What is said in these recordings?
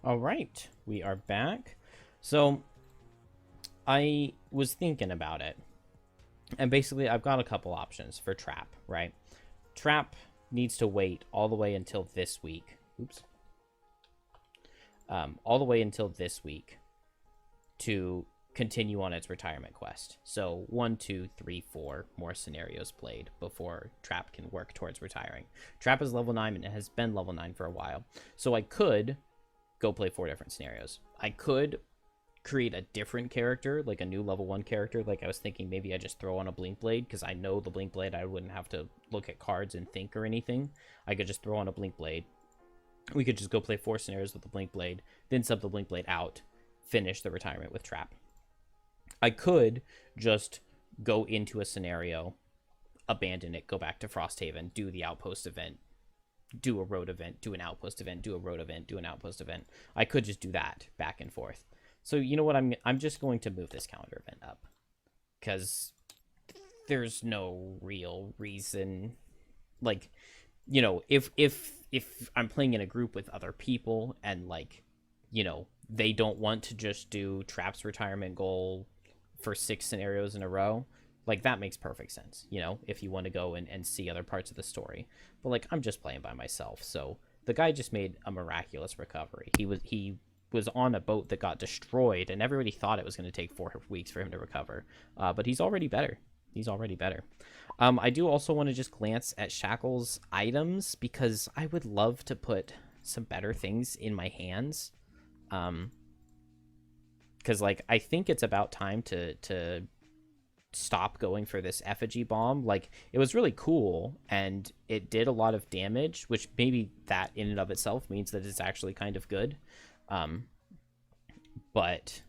All right, we are back. So I was thinking about it, and basically I've got a couple options for trap, right? Trap needs to wait all the way until this week. Oops. All the way until this week to continue on its retirement quest. So 1, 2, 3, 4 more scenarios played before Trap can work towards retiring. Trap is level 9 and it has been level 9 for a while. So I could go play 4 different scenarios. I could create a different character, like a new level 1 character. Like I was thinking maybe I just throw on a Blink Blade, because I know the Blink Blade I wouldn't have to look at cards and think or anything. I could just throw on a Blink Blade. We could just go play 4 scenarios with the Blink Blade, then sub the Blink Blade out, finish the retirement with Trap. I could just go into a scenario, abandon it, go back to Frosthaven, do the Outpost event, do a road event, do an Outpost event, do a road event, do an Outpost event. I could just do that back and forth. So you know what? I'm just going to move this calendar event up, because there's no real reason. Like, you know, if I'm playing in a group with other people and, like, you know, they don't want to just do Trap's retirement goal for 6 scenarios in a row, like, that makes perfect sense, you know, if you want to go and see other parts of the story. But, like, I'm just playing by myself, so the guy just made a miraculous recovery. He was on a boat that got destroyed, and everybody thought it was going to take 4 weeks for him to recover. But he's already better. He's already better. I do also want to just glance at Shackle's items, because I would love to put some better things in my hands. Because, like, I think it's about time to stop going for this effigy bomb. Like, it was really cool, and it did a lot of damage, which maybe that in and of itself means that it's actually kind of good. But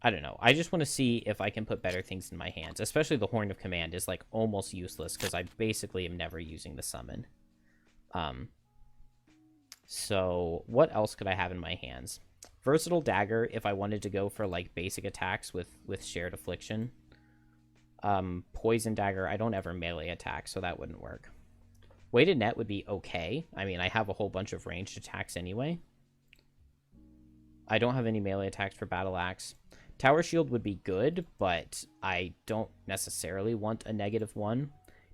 I don't know. I just want to see if I can put better things in my hands. Especially the Horn of Command is, like, almost useless, because I basically am never using the summon. So what else could I have in my hands? Versatile Dagger, if I wanted to go for, like, basic attacks with Shared Affliction. Poison Dagger, I don't ever melee attack, so that wouldn't work. Weighted Net would be okay. I mean, I have a whole bunch of ranged attacks anyway. I don't have any melee attacks for Battle Axe. Tower Shield would be good, but I don't necessarily want a -1.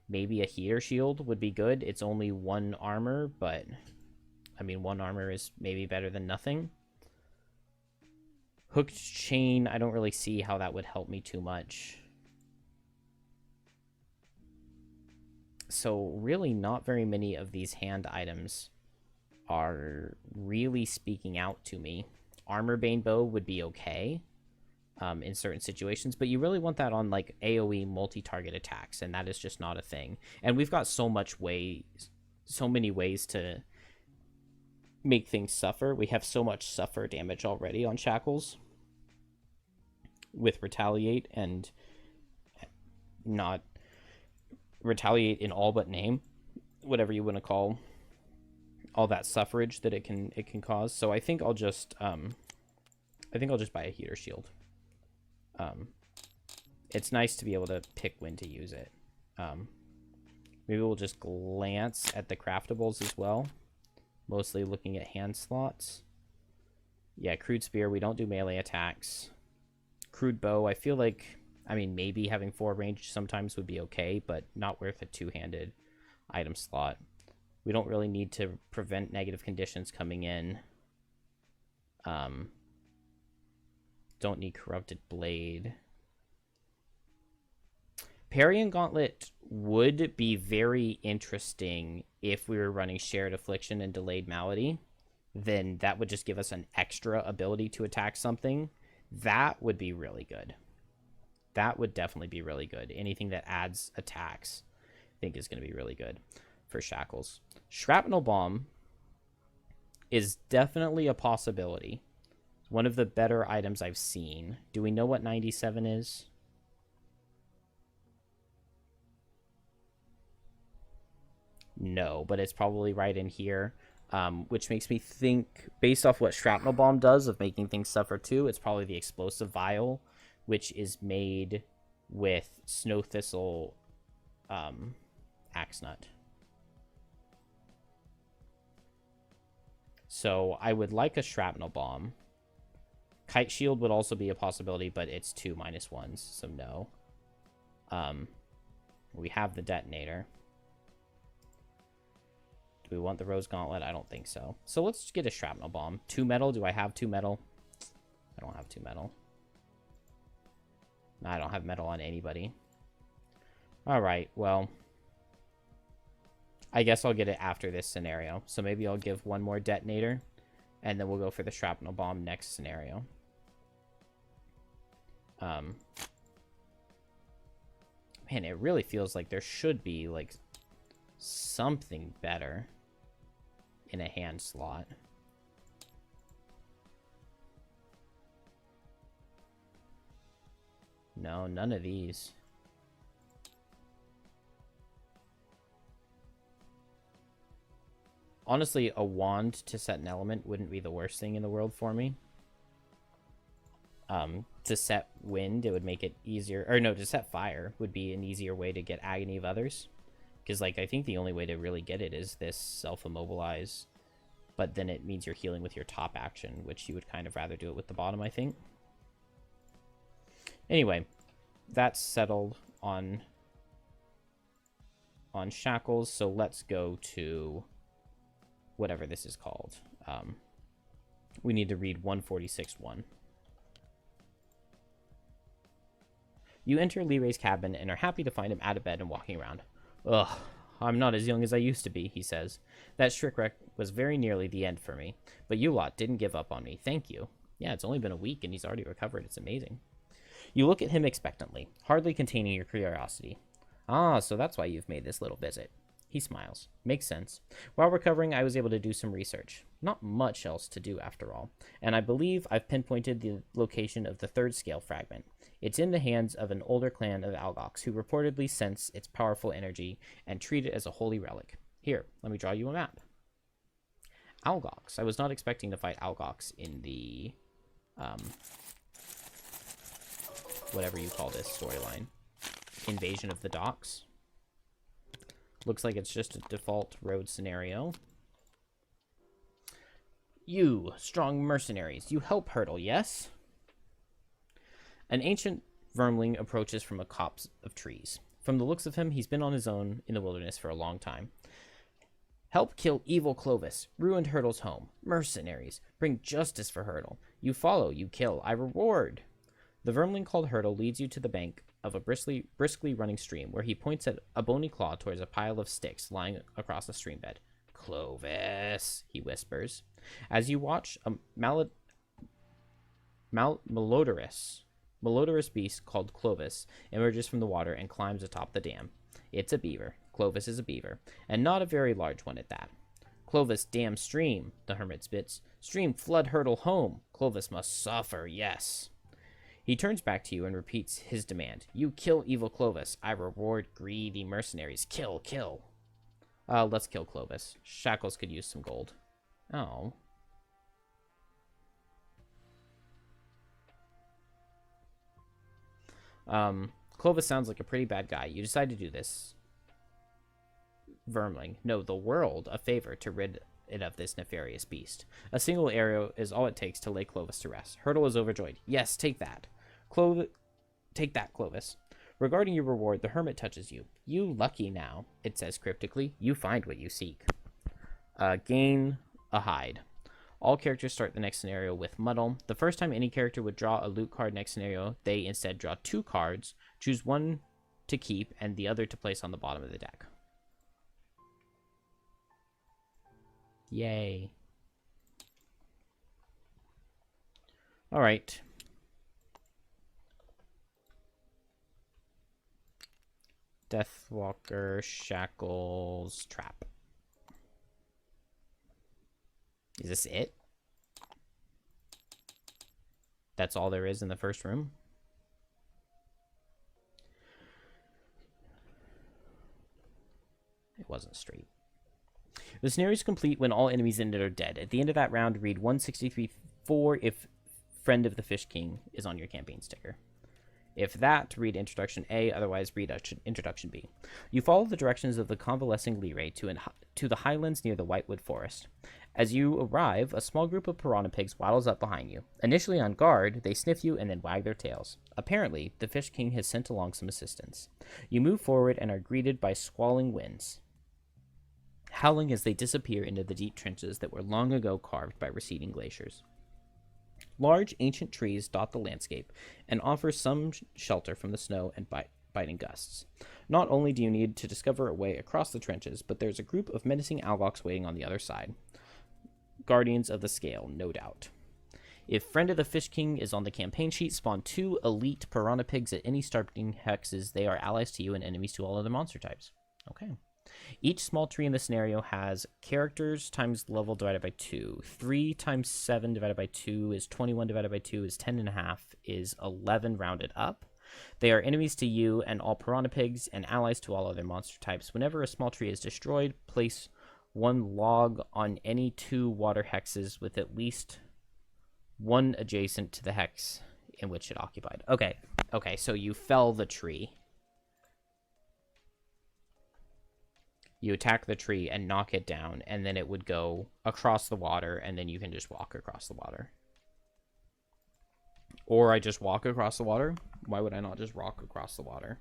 Maybe a Heater Shield would be good. It's only 1 armor, but I mean, 1 armor is maybe better than nothing. Hooked Chain, I don't really see how that would help me too much. So really not very many of these hand items are really speaking out to me. Armor Bane Bow would be okay in certain situations, but you really want that on, like, AoE multi-target attacks, and that is just not a thing. And we've got so many ways to make things suffer. We have so much suffer damage already on Shackles with Retaliate, and not Retaliate in all but name, whatever you want to call all that suffrage that it can cause. So I think I'll just buy a Heater Shield. It's nice to be able to pick when to use it. Maybe we'll just glance at the craftables as well, mostly looking at hand slots. Yeah, Crude Spear, we don't do melee attacks. Crude Bow, I feel like, I mean, maybe having 4 range sometimes would be okay, but not worth a 2-handed item slot. We don't really need to prevent negative conditions coming in. Don't need Corrupted Blade. Parry and Gauntlet would be very interesting if we were running Shared Affliction and Delayed Malady. Then that would just give us an extra ability to attack something. That would be really good. That would definitely be really good. Anything that adds attacks, I think, is going to be really good for Shackles. Shrapnel Bomb is definitely a possibility. It's one of the better items I've seen. Do we know what 97 is? No, but it's probably right in here, which makes me think, based off what Shrapnel Bomb does of making things suffer too, it's probably the Explosive Vial, which is made with Snow Thistle Axe Nut. So I would like a shrapnel bomb. Kite shield would also be a possibility, but it's 2 -1s, so no. We have the detonator. Do we want the rose gauntlet? I don't think so. So let's get a shrapnel bomb. 2 metal. Do I have 2 metal? I don't have 2 metal. No, I don't have metal on anybody. Alright, well, I guess I'll get it after this scenario. So maybe I'll give 1 more detonator, and then we'll go for the shrapnel bomb next scenario. Man, it really feels like there should be, like, something better in a hand slot. No, none of these. Honestly, a wand to set an element wouldn't be the worst thing in the world for me. To set wind, it would make it easier. Or no, to set fire would be an easier way to get Agony of Others. Because, like, I think the only way to really get it is this self-immobilize. But then it means you're healing with your top action, which you would kind of rather do it with the bottom, I think. Anyway, that's settled on shackles. So let's go to whatever this is called. We need to read 146.1. You enter Lee-Ray's cabin and are happy to find him out of bed and walking around. Ugh, I'm not as young as I used to be, he says. That shipwreck was very nearly the end for me, but you lot didn't give up on me. Thank you. Yeah, it's only been a week and he's already recovered. It's amazing. You look at him expectantly, hardly containing your curiosity. Ah, so that's why you've made this little visit. He smiles. Makes sense. While recovering, I was able to do some research. Not much else to do, after all. And I believe I've pinpointed the location of the third scale fragment. It's in the hands of an older clan of Algox, who reportedly sense its powerful energy and treat it as a holy relic. Here, let me draw you a map. Algox. I was not expecting to fight Algox in the... whatever you call this storyline. Invasion of the Docks. Looks like it's just a default road scenario. You, strong mercenaries, you help Hurdle, yes? An ancient vermling approaches from a copse of trees. From the looks of him, he's been on his own in the wilderness for a long time. Help kill evil Clovis, ruined Hurdle's home. Mercenaries, bring justice for Hurdle. You follow, you kill, I reward. The vermling called Hurdle leads you to the bank of a briskly running stream, where he points at a bony claw towards a pile of sticks lying across the stream bed. Clovis, he whispers. As you watch, a malodorous beast called Clovis emerges from the water and climbs atop the dam. It's a beaver. Clovis is a beaver, and not a very large one at that. Clovis, damn stream, the hermit spits. Stream, flood Hurdle home. Clovis must suffer, yes. He turns back to you and repeats his demand. You kill evil Clovis. I reward greedy mercenaries. Kill, kill. Let's kill Clovis. Shackles could use some gold. Oh. Clovis sounds like a pretty bad guy. You decide to do this. Vermling. No, the world a favor to rid it of this nefarious beast. A single arrow is all it takes to lay Clovis to rest. Hurdle is overjoyed. Yes, take that. Take that, Clovis. Regarding your reward, the hermit touches you. You lucky now, it says cryptically. You find what you seek. Gain a hide. All characters start the next scenario with Muddle. The first time any character would draw a loot card next scenario, they instead draw 2 cards, choose one to keep and the other to place on the bottom of the deck. Yay. Alright. Deathwalker, Shackles, Trap. Is this it? That's all there is in the first room? It wasn't straight. The scenario is complete when all enemies in it are dead. At the end of that round, read 163.4 if Friend of the Fish King is on your campaign sticker. If that, read Introduction A, otherwise read Introduction B. You follow the directions of the convalescing Lee-Ray to the highlands near the Whitewood Forest. As you arrive, a small group of piranha pigs waddles up behind you. Initially on guard, they sniff you and then wag their tails. Apparently, the Fish King has sent along some assistance. You move forward and are greeted by squalling winds, howling as they disappear into the deep trenches that were long ago carved by receding glaciers. Large, ancient trees dot the landscape and offer some shelter from the snow and biting gusts. Not only do you need to discover a way across the trenches, but there's a group of menacing Algoks waiting on the other side. Guardians of the Scale, no doubt. If Friend of the Fish King is on the campaign sheet, spawn 2 elite piranha pigs at any starting hexes. They are allies to you and enemies to all other monster types. Okay. Each small tree in the scenario has characters times level divided by 2. 3 times 7 divided by 2 is 21 divided by 2 is 10.5 is 11 rounded up. They are enemies to you and all piranha pigs and allies to all other monster types. Whenever a small tree is destroyed, place 1 log on any 2 water hexes with at least 1 adjacent to the hex in which it occupied. Okay, so you fell the tree. You attack the tree and knock it down, and then it would go across the water, and then you can just walk across the water. Or I just walk across the water? Why would I not just walk across the water?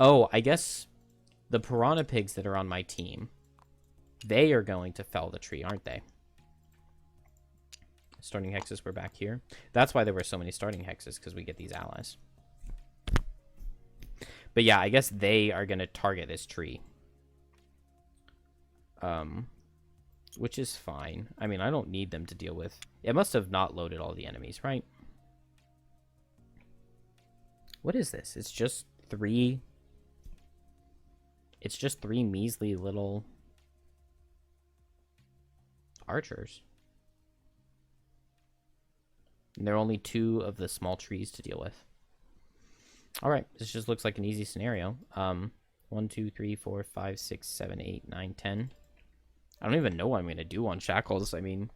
Oh, I guess the piranha pigs that are on my team, they are going to fell the tree, aren't they? Starting hexes were back here. That's why there were so many starting hexes, because we get these allies. But yeah, I guess they are going to target this tree. Which is fine. I mean, I don't need them to deal with. It must have not loaded all the enemies, right? What is this? It's just 3... It's just 3 measly little archers. And there are only 2 of the small trees to deal with. Alright, this just looks like an easy scenario. 1, 2, 3, 4, 5, 6, 7, 8, 9, 10. I don't even know what I'm going to do on Shackles. I mean,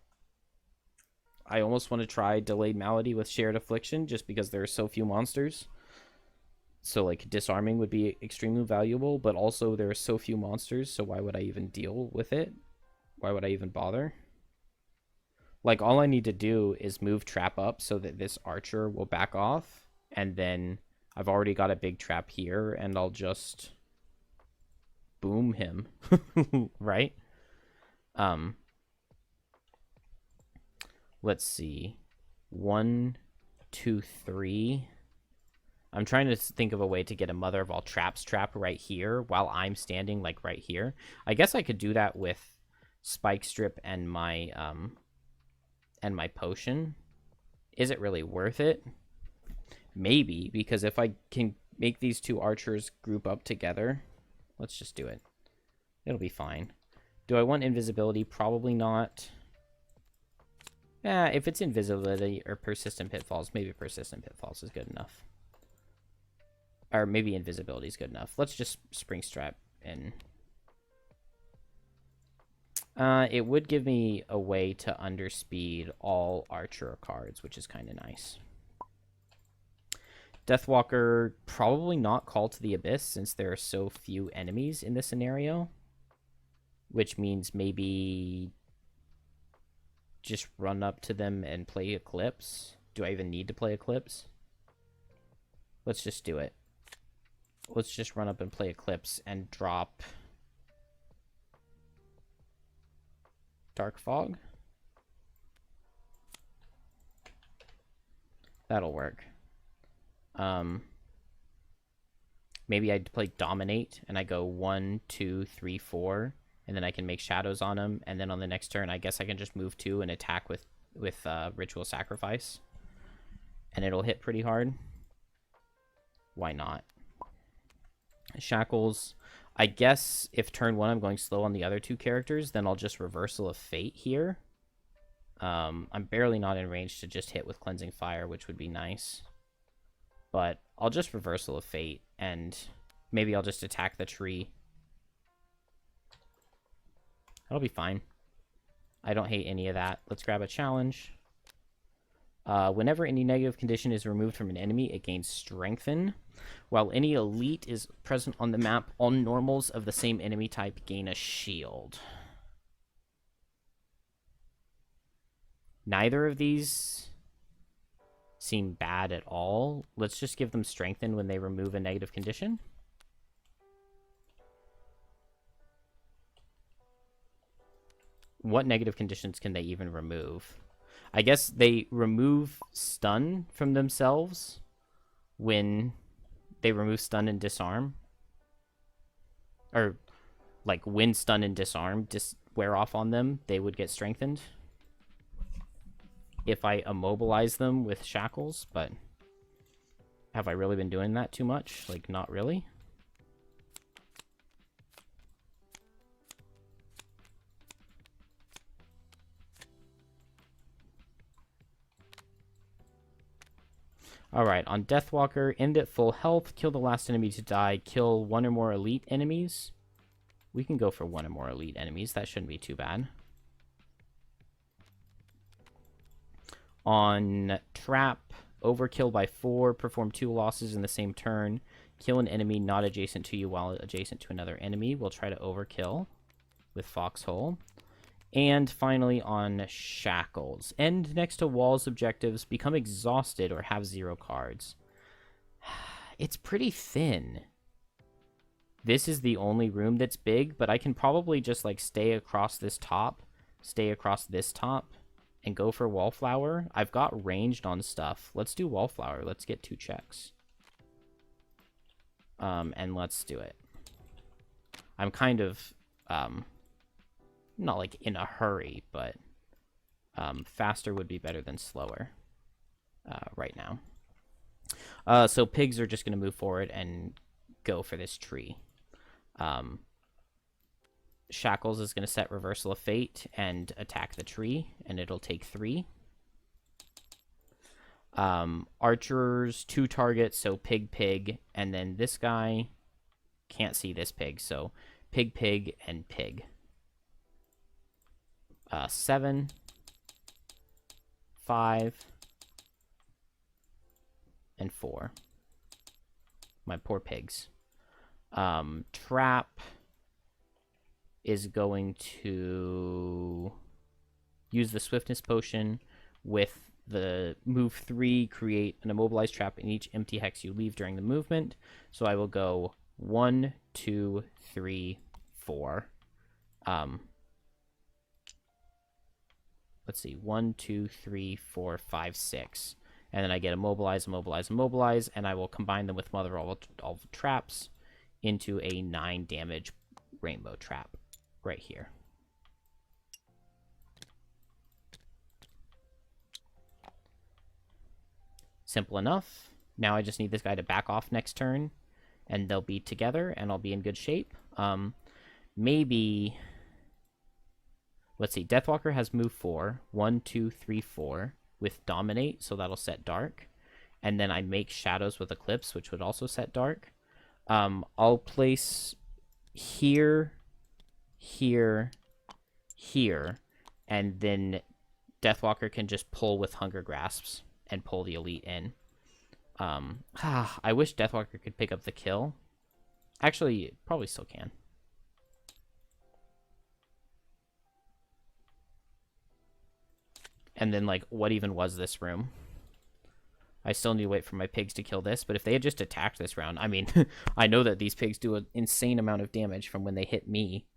I almost want to try Delayed Malady with Shared Affliction just because there are so few monsters. So, like, disarming would be extremely valuable, but also there are so few monsters, so why would I even deal with it? Why would I even bother? Like, all I need to do is move trap up so that this archer will back off, and then I've already got a big trap here, and I'll just boom him, right? Let's see. 1, 2, 3. I'm trying to think of a way to get a Mother of All Traps trap right here while I'm standing, like, right here. I guess I could do that with Spike Strip and my potion. Is it really worth it? Maybe, because if I can make these 2 archers group up together, let's just do it. It'll be fine. Do I want invisibility? Probably not. If it's invisibility or persistent pitfalls, maybe persistent pitfalls is good enough. Or maybe invisibility is good enough. Let's just spring strap in. It would give me a way to underspeed all archer cards, which is kind of nice. Deathwalker, probably not Call to the Abyss since there are so few enemies in this scenario. Which means maybe just run up to them and play Eclipse. Do I even need to play Eclipse? Let's just do it. Let's just run up and play Eclipse and drop Dark Fog. That'll work. Maybe I'd play Dominate and I go 1, 2, 3, 4, and then I can make shadows on him, and then on the next turn I guess I can just move 2 and attack with Ritual Sacrifice, and it'll hit pretty hard. Why not? Shackles, I guess if turn 1 I'm going slow on the other 2 characters, then I'll just Reversal of Fate here. I'm barely not in range to just hit with Cleansing Fire, which would be nice. But I'll just Reversal of Fate, and maybe I'll just attack the tree. That'll be fine. I don't hate any of that. Let's grab a challenge. Whenever any negative condition is removed from an enemy, it gains Strengthen. While any elite is present on the map, all normals of the same enemy type gain a shield. Neither of these seem bad at all. Let's just give them Strengthen when they remove a negative condition. What negative conditions can they even remove? I guess they remove stun from themselves when they remove stun and disarm. Or, like, when stun and disarm wear off on them, they would get strengthened. If I immobilize them with shackles, but have I really been doing that too much? Like, not really. Alright, on Deathwalker, end at full health, kill the last enemy to die, kill one or more elite enemies. We can go for one or more elite enemies, that shouldn't be too bad. On Trap, overkill by 4, perform 2 losses in the same turn, kill an enemy not adjacent to you while adjacent to another enemy. We'll try to overkill with Foxhole. And finally on Shackles. End next to Walls objectives, become exhausted, or have 0 cards. It's pretty thin. This is the only room that's big, but I can probably just like stay across this top, and go for Wallflower. I've got ranged on stuff. Let's do Wallflower. Let's get 2 checks. And let's do it. I'm kind of, not like in a hurry, but faster would be better than slower right now. So pigs are just going to move forward and go for this tree. Shackles is going to set Reversal of Fate and attack the tree, and it'll take 3. Archers, 2 targets, so pig, and then this guy can't see this pig, so pig, and pig. 7, 5, and 4. My poor pigs. Trap is going to use the Swiftness Potion with the move 3, create an immobilized trap in each empty hex you leave during the movement. So I will go 1, 2, 3, 4. Let's see, 1, 2, 3, 4, 5, 6. And then I get immobilize, and I will combine them with Mother of all Traps into a 9 damage rainbow trap right here. Simple enough. Now I just need this guy to back off next turn, and they'll be together, and I'll be in good shape. Maybe... Let's see, Deathwalker has move 4. 1, 2, 3, 4 with Dominate, so that'll set Dark. And then I make Shadows with Eclipse, which would also set Dark. I'll place here, and then Deathwalker can just pull with Hunger Grasps and pull the elite in. I wish Deathwalker could pick up the kill. Actually, probably still can. And then, like, what even was this room? I still need to wait for my pigs to kill this, but if they had just attacked this round, I mean, I know that these pigs do an insane amount of damage from when they hit me.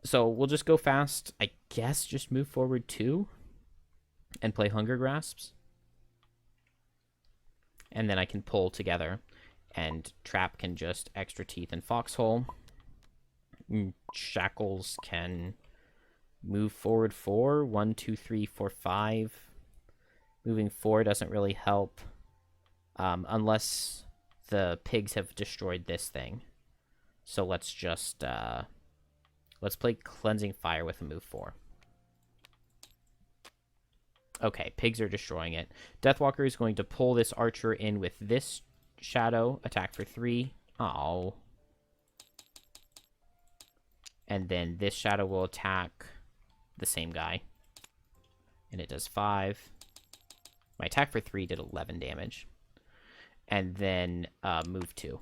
So we'll just go fast, I guess, just move forward 2 and play Hunger Grasps. And then I can pull together, and Trap can just extra teeth and Foxhole. Shackles can move forward 4. 1, 2, 3, 4, 5. Moving 4 doesn't really help unless the pigs have destroyed this thing. So let's just let's play Cleansing Fire with a move 4. Okay, pigs are destroying it. Deathwalker is going to pull this archer in with this shadow, attack for 3. Oh. And then this shadow will attack the same guy. and it does 5. My attack for 3 did 11 damage. And then move 2.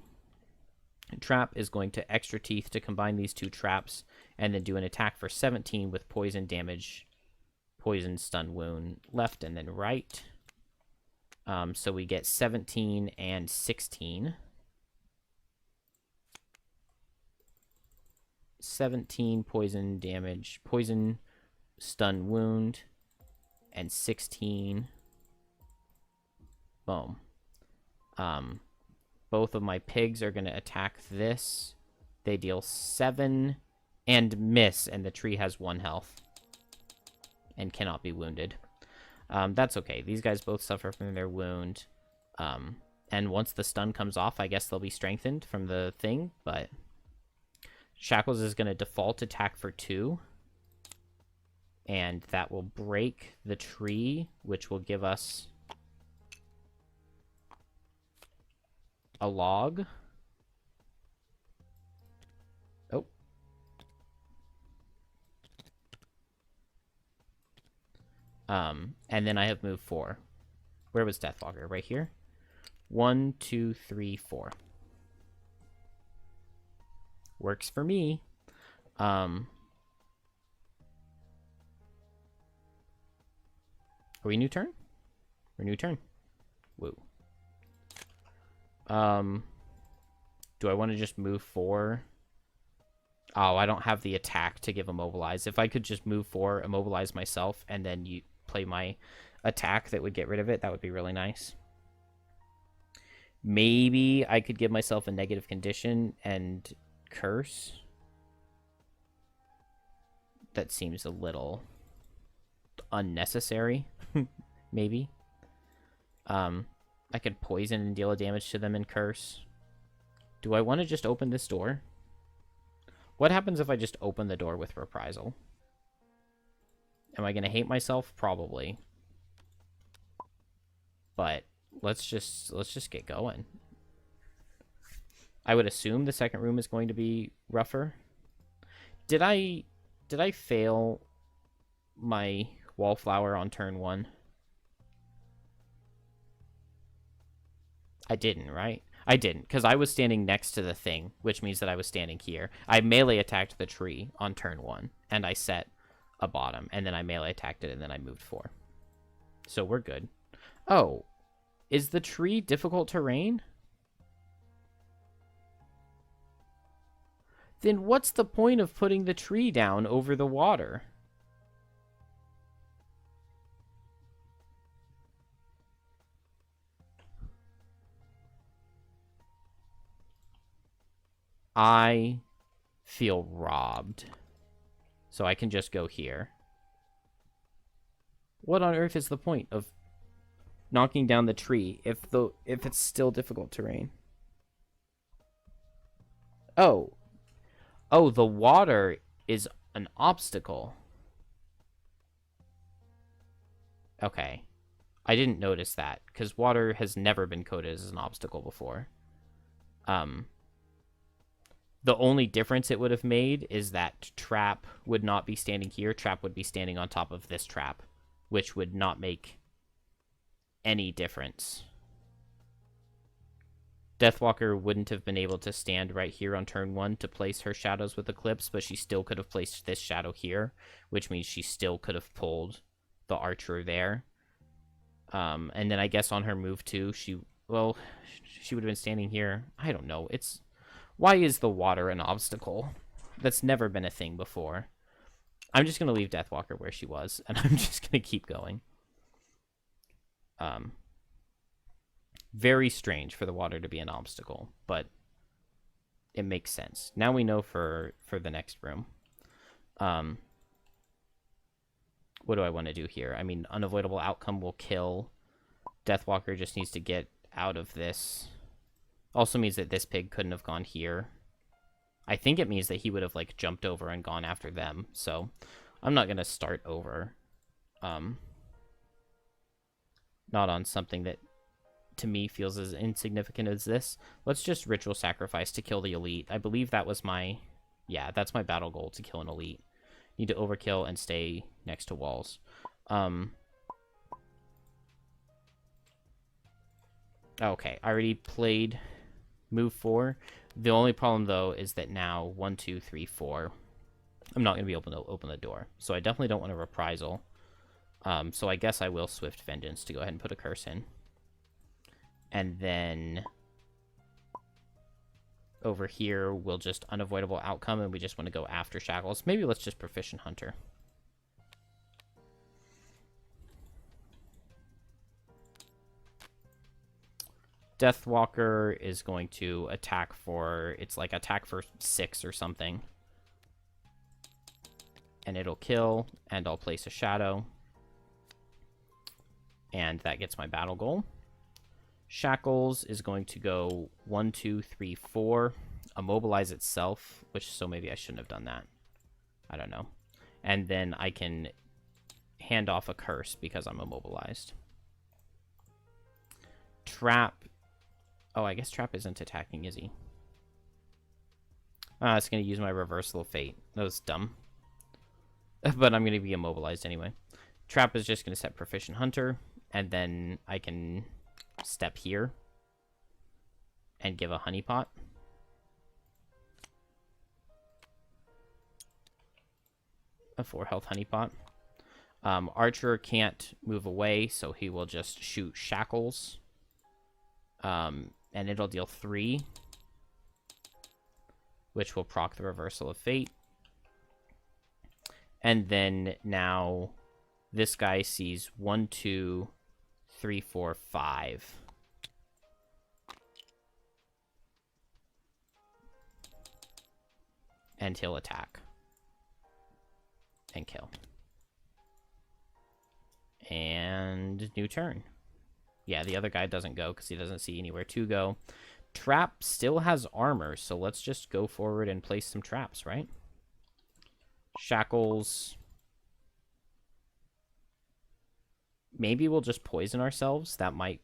Trap is going to extra teeth to combine these 2 traps, and then do an attack for 17 with poison damage, poison, stun, wound left, and then right. So we get 17 and 16. 17 poison damage, poison, stun, wound, and 16. Boom. Both of my pigs are going to attack this. They deal 7 and miss, and the tree has 1 health and cannot be wounded. That's okay. These guys both suffer from their wound. And once the stun comes off, I guess they'll be strengthened from the thing, but Shackles is going to default attack for 2. And that will break the tree, which will give us a log. Oh. And then I have moved 4. Where was Deathwalker? Right here? 1, 2, 3, 4. Works for me. Are we new turn? We're new turn. Woo. Do I want to just move 4? Oh, I don't have the attack to give immobilize. If I could just move 4, immobilize myself, and then you play my attack that would get rid of it, that would be really nice. Maybe I could give myself a negative condition and curse. That seems a little unnecessary. Maybe. I could poison and deal a damage to them and curse. Do I want to just open this door? What happens if I just open the door with reprisal? Am I going to hate myself? Probably. But let's just get going. I would assume the second room is going to be rougher. Did I fail my wallflower on turn 1? I didn't, right? I didn't, because I was standing next to the thing, which means that I was standing here. I melee attacked the tree on turn 1, and I set a bottom, and then I melee attacked it, and then I moved 4. So we're good. Oh, is the tree difficult terrain? Then what's the point of putting the tree down over the water? I feel robbed. So I can just go here. What on earth is the point of knocking down the tree if it's still difficult terrain? Oh. Oh, the water is an obstacle. Okay. I didn't notice that, because water has never been coded as an obstacle before. The only difference it would have made is that Trap would not be standing here. Trap would be standing on top of this trap, which would not make any difference. Deathwalker wouldn't have been able to stand right here on turn 1 to place her shadows with Eclipse, but she still could have placed this shadow here, which means she still could have pulled the archer there. And then I guess on her move 2, she would have been standing here. I don't know. Why is the water an obstacle? That's never been a thing before. I'm just going to leave Deathwalker where she was, and I'm just going to keep going. Very strange for the water to be an obstacle, but it makes sense. Now we know for the next room. What do I want to do here? I mean, unavoidable outcome will kill. Deathwalker just needs to get out of this. Also means that this pig couldn't have gone here. I think it means that he would have, like, jumped over and gone after them. So I'm not going to start over. Not on something that, to me, feels as insignificant as this. Let's just ritual sacrifice to kill the elite. I believe that was my... Yeah, that's my battle goal, to kill an elite. Need to overkill and stay next to walls. Okay, I already played move 4. The only problem, though, is that now 1, 2, 3, 4. I'm not going to be able to open the door. So I definitely don't want a reprisal. So I guess I will Swift Vengeance to go ahead and put a curse in. And then over here, we'll just unavoidable outcome, and we just want to go after Shackles. Maybe let's just Proficient Hunter. Deathwalker is going to attack for... It's like attack for 6 or something. And it'll kill, and I'll place a shadow. And that gets my battle goal. Shackles is going to go 1, 2, 3, 4. Immobilize itself, which, so maybe I shouldn't have done that. I don't know. And then I can hand off a curse because I'm immobilized. Trap. Oh, I guess Trap isn't attacking, is he? It's going to use my Reversal of Fate. That was dumb. But I'm going to be immobilized anyway. Trap is just going to set Proficient Hunter, and then I can step here and give a Honeypot. A 4 health Honeypot. Archer can't move away, so he will just shoot Shackles. And it'll deal 3, which will proc the Reversal of Fate. And then now this guy sees 1, 2, 3, 4, 5. And he'll attack. And kill. And new turn. Yeah, the other guy doesn't go because he doesn't see anywhere to go. Trap still has armor, so let's just go forward and place some traps, right? Shackles. Maybe we'll just poison ourselves. That might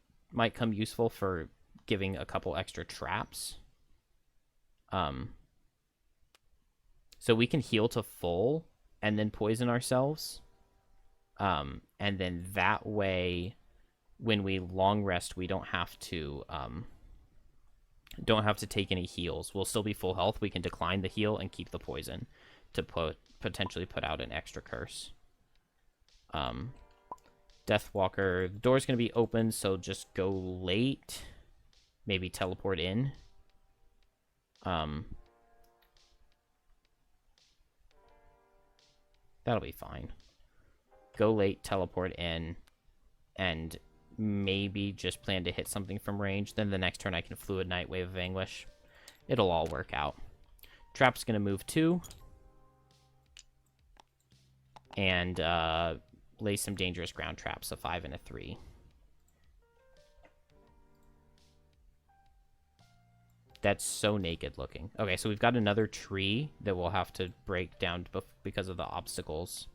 come useful for giving a couple extra traps. So we can heal to full and then poison ourselves. And then that way, when we long rest, we don't have to take any heals. We'll still be full health. We can decline the heal and keep the poison to potentially put out an extra curse. Deathwalker, the door's going to be open, so just go late. Maybe teleport in. That'll be fine. Go late, teleport in, and maybe just plan to hit something from range. Then the next turn I can Fluid Knight, Wave of Anguish. It'll all work out. Trap's going to move 2. And lay some dangerous ground traps, a 5 and a 3. That's so naked looking. Okay, so we've got another tree that we'll have to break down because of the obstacles.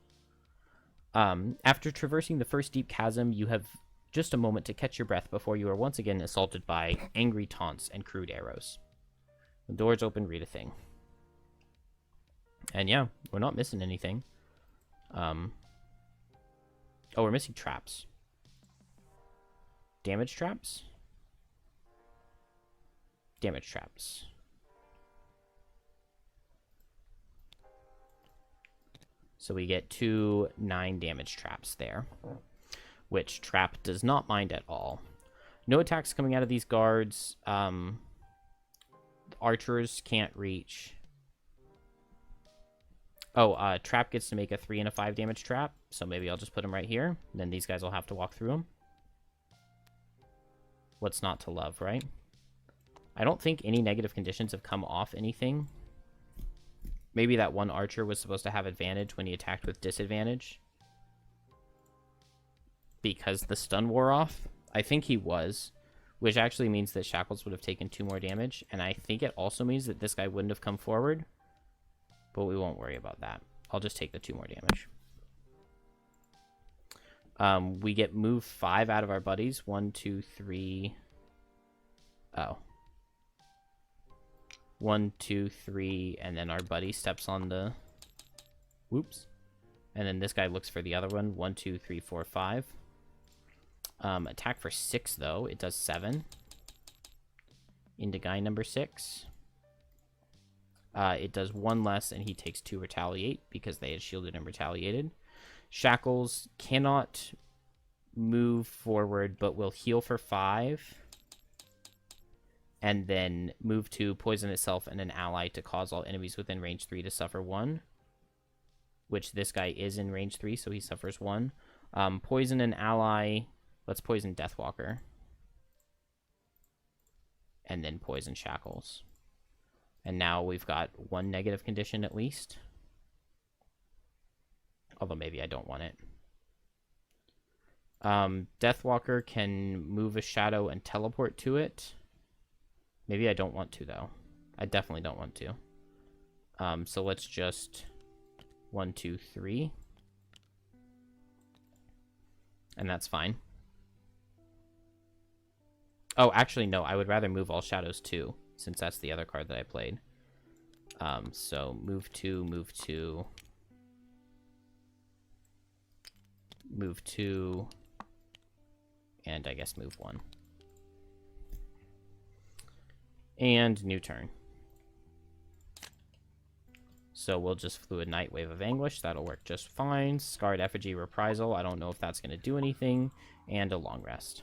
After traversing the first deep chasm, you have just a moment to catch your breath before you are once again assaulted by angry taunts and crude arrows. The door's open, read a thing. And yeah, we're not missing anything. Oh, we're missing traps. Damage traps? Damage traps. So we get 2 9 damage traps there, which Trap does not mind at all. No attacks coming out of these guards. Archers can't reach. Oh, Trap gets to make a 3 and a 5 damage trap, so maybe I'll just put him right here. Then these guys will have to walk through them. What's not to love, right? I don't think any negative conditions have come off anything. Maybe that one archer was supposed to have advantage when he attacked with disadvantage, because the stun wore off. I think he was, which actually means that Shackles would have taken 2 more damage, and I think it also means that this guy wouldn't have come forward, but we won't worry about that. I'll just take the 2 more damage. We get move 5 out of our buddies. 1, 2, 3. Oh. 1, 2, 3, and then our buddy steps on the... Whoops. And then this guy looks for the other one. 1, 2, 3, 4, 5. Attack for 6, though. It does 7. into guy number 6. It does 1 less, and he takes 2 retaliate because they had shielded and retaliated. Shackles cannot move forward, but will heal for 5. And then move to poison itself and an ally to cause all enemies within range 3 to suffer 1. Which this guy is in range 3, so he suffers 1. Poison an ally. Let's poison Deathwalker. And then poison Shackles. And now we've got 1 negative condition at least. Although maybe I don't want it. Deathwalker can move a shadow and teleport to it. Maybe I don't want to, though. I definitely don't want to. So let's just 1, 2, 3. And that's fine. Oh, actually, no. I would rather move all shadows too, since that's the other card that I played. So move 2, move 2. Move 2. And I guess move 1. And new turn. So we'll just Fluid Night, Wave of Anguish. That'll work just fine. Scarred Effigy, Reprisal. I don't know if that's going to do anything. And a Long Rest.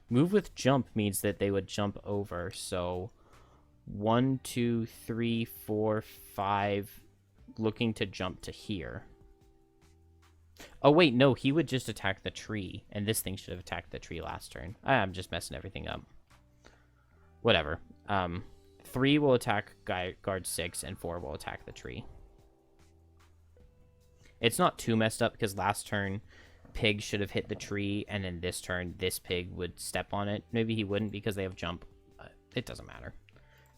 Move with jump means that they would jump over. So 1, 2, 3, 4, 5, looking to jump to here. Oh, wait, no, he would just attack the tree, and this thing should have attacked the tree last turn. I'm just messing everything up. Whatever. 3 will attack guard 6, and 4 will attack the tree. It's not too messed up, because last turn, Pig should have hit the tree, and then this turn, this Pig would step on it. Maybe he wouldn't, because they have jump. It doesn't matter.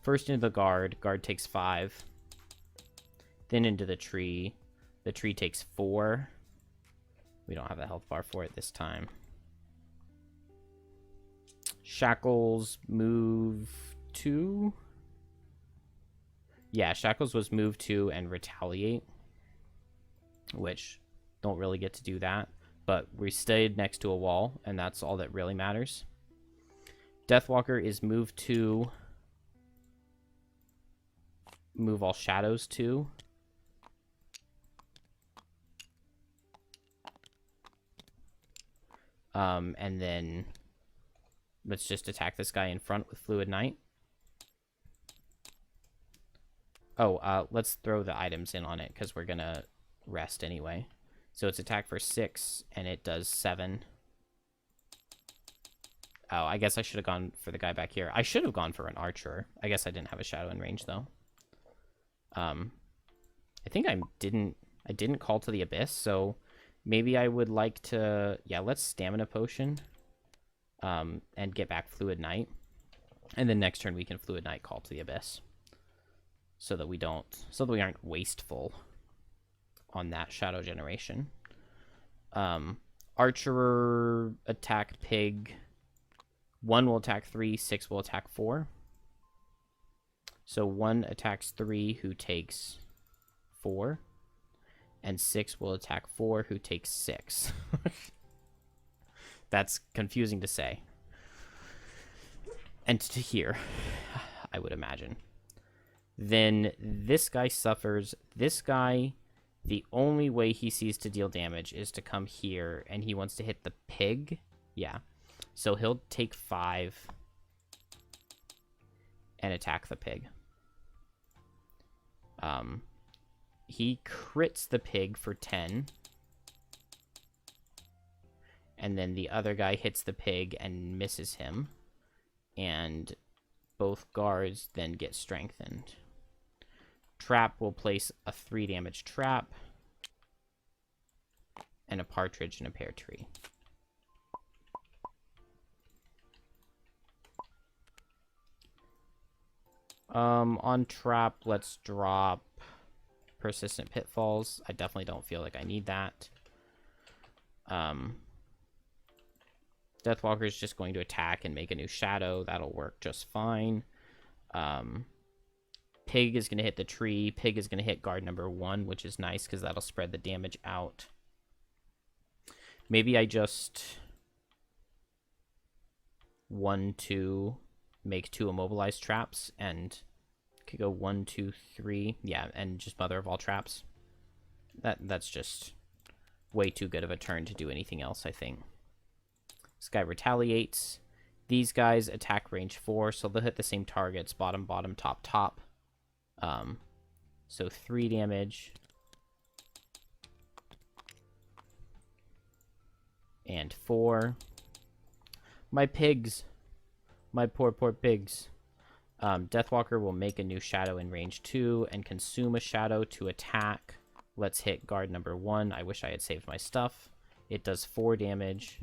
First into the guard. Guard takes 5. Then into the tree. The tree takes 4. We don't have a health bar for it this time. Shackles move 2. Yeah, Shackles was move 2 and retaliate. Which, don't really get to do that. But we stayed next to a wall, and that's all that really matters. Deathwalker is move 2. Move all shadows 2. And then let's just attack this guy in front with Fluid Night. Oh, let's throw the items in on it, because we're going to rest anyway. So it's attack for 6, and it does 7. Oh, I guess I should have gone for the guy back here. I should have gone for an archer. I guess I didn't have a shadow in range, though. I think I didn't call to the Abyss, so maybe I would like to... Yeah, let's Stamina Potion. And get back Fluid Night. And then next turn we can Fluid Night call to the Abyss. So that we aren't wasteful on that shadow generation. Archer attack Pig. 1 will attack 3, 6 will attack 4. So 1 attacks 3, who takes 4. And 6 will attack 4, who takes 6. That's confusing to say. And to hear, I would imagine. Then this guy suffers. This guy, the only way he sees to deal damage is to come here, and he wants to hit the pig. Yeah. So he'll take 5 and attack the pig. He crits the pig for 10. And then the other guy hits the pig and misses him. And both guards then get strengthened. Trap will place a 3 damage trap. And a partridge and a pear tree. On trap, let's drop Persistent Pitfalls. I definitely don't feel like I need that. Deathwalker is just going to attack and make a new shadow. That'll work just fine. Pig is going to hit the tree. Pig is going to hit guard number 1, which is nice because that'll spread the damage out. Maybe I just 1, 2, make 2 immobilized traps, and could go 1, 2, 3. Yeah, and just mother of all traps. That's just way too good of a turn to do anything else, I think. This guy retaliates. These guys attack range 4, so they'll hit the same targets, bottom, bottom, top, top. So 3 damage. And 4. My pigs. My poor, poor pigs. Deathwalker will make a new shadow in range 2 and consume a shadow to attack. Let's hit guard number 1. I wish I had saved my stuff. It does 4 damage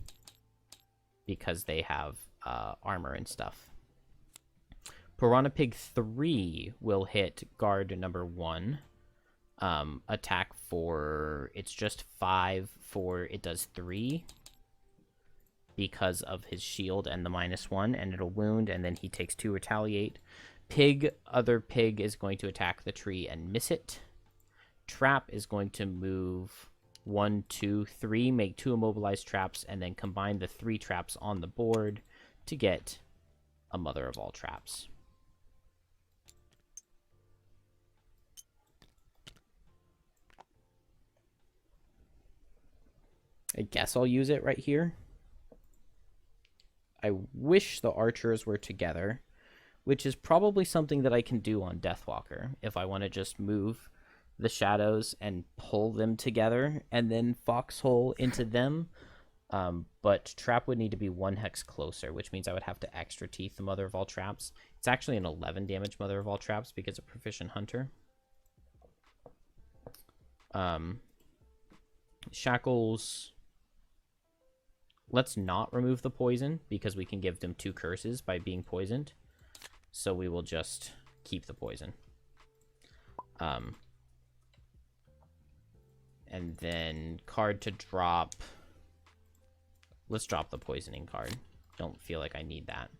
because they have armor and stuff. Piranha Pig 3 will hit guard number 1. Attack for... It's just 5 for... It does 3 because of his shield and the -1, and it'll wound, and then he takes 2 retaliate. Other pig is going to attack the tree and miss it. Trap is going to move 1, 2, 3, make 2 immobilized traps, and then combine the 3 traps on the board to get a mother of all traps. I guess I'll use it right here. I wish the archers were together, which is probably something that I can do on Deathwalker if I want to just move the shadows and pull them together and then foxhole into them. But trap would need to be 1 hex closer, which means I would have to extra teeth the mother of all traps. It's actually an 11 damage mother of all traps because of proficient hunter. Shackles. Let's not remove the poison because we can give them 2 curses by being poisoned. So we will just keep the poison. And then card to drop. Let's drop the poisoning card. Don't feel like I need that.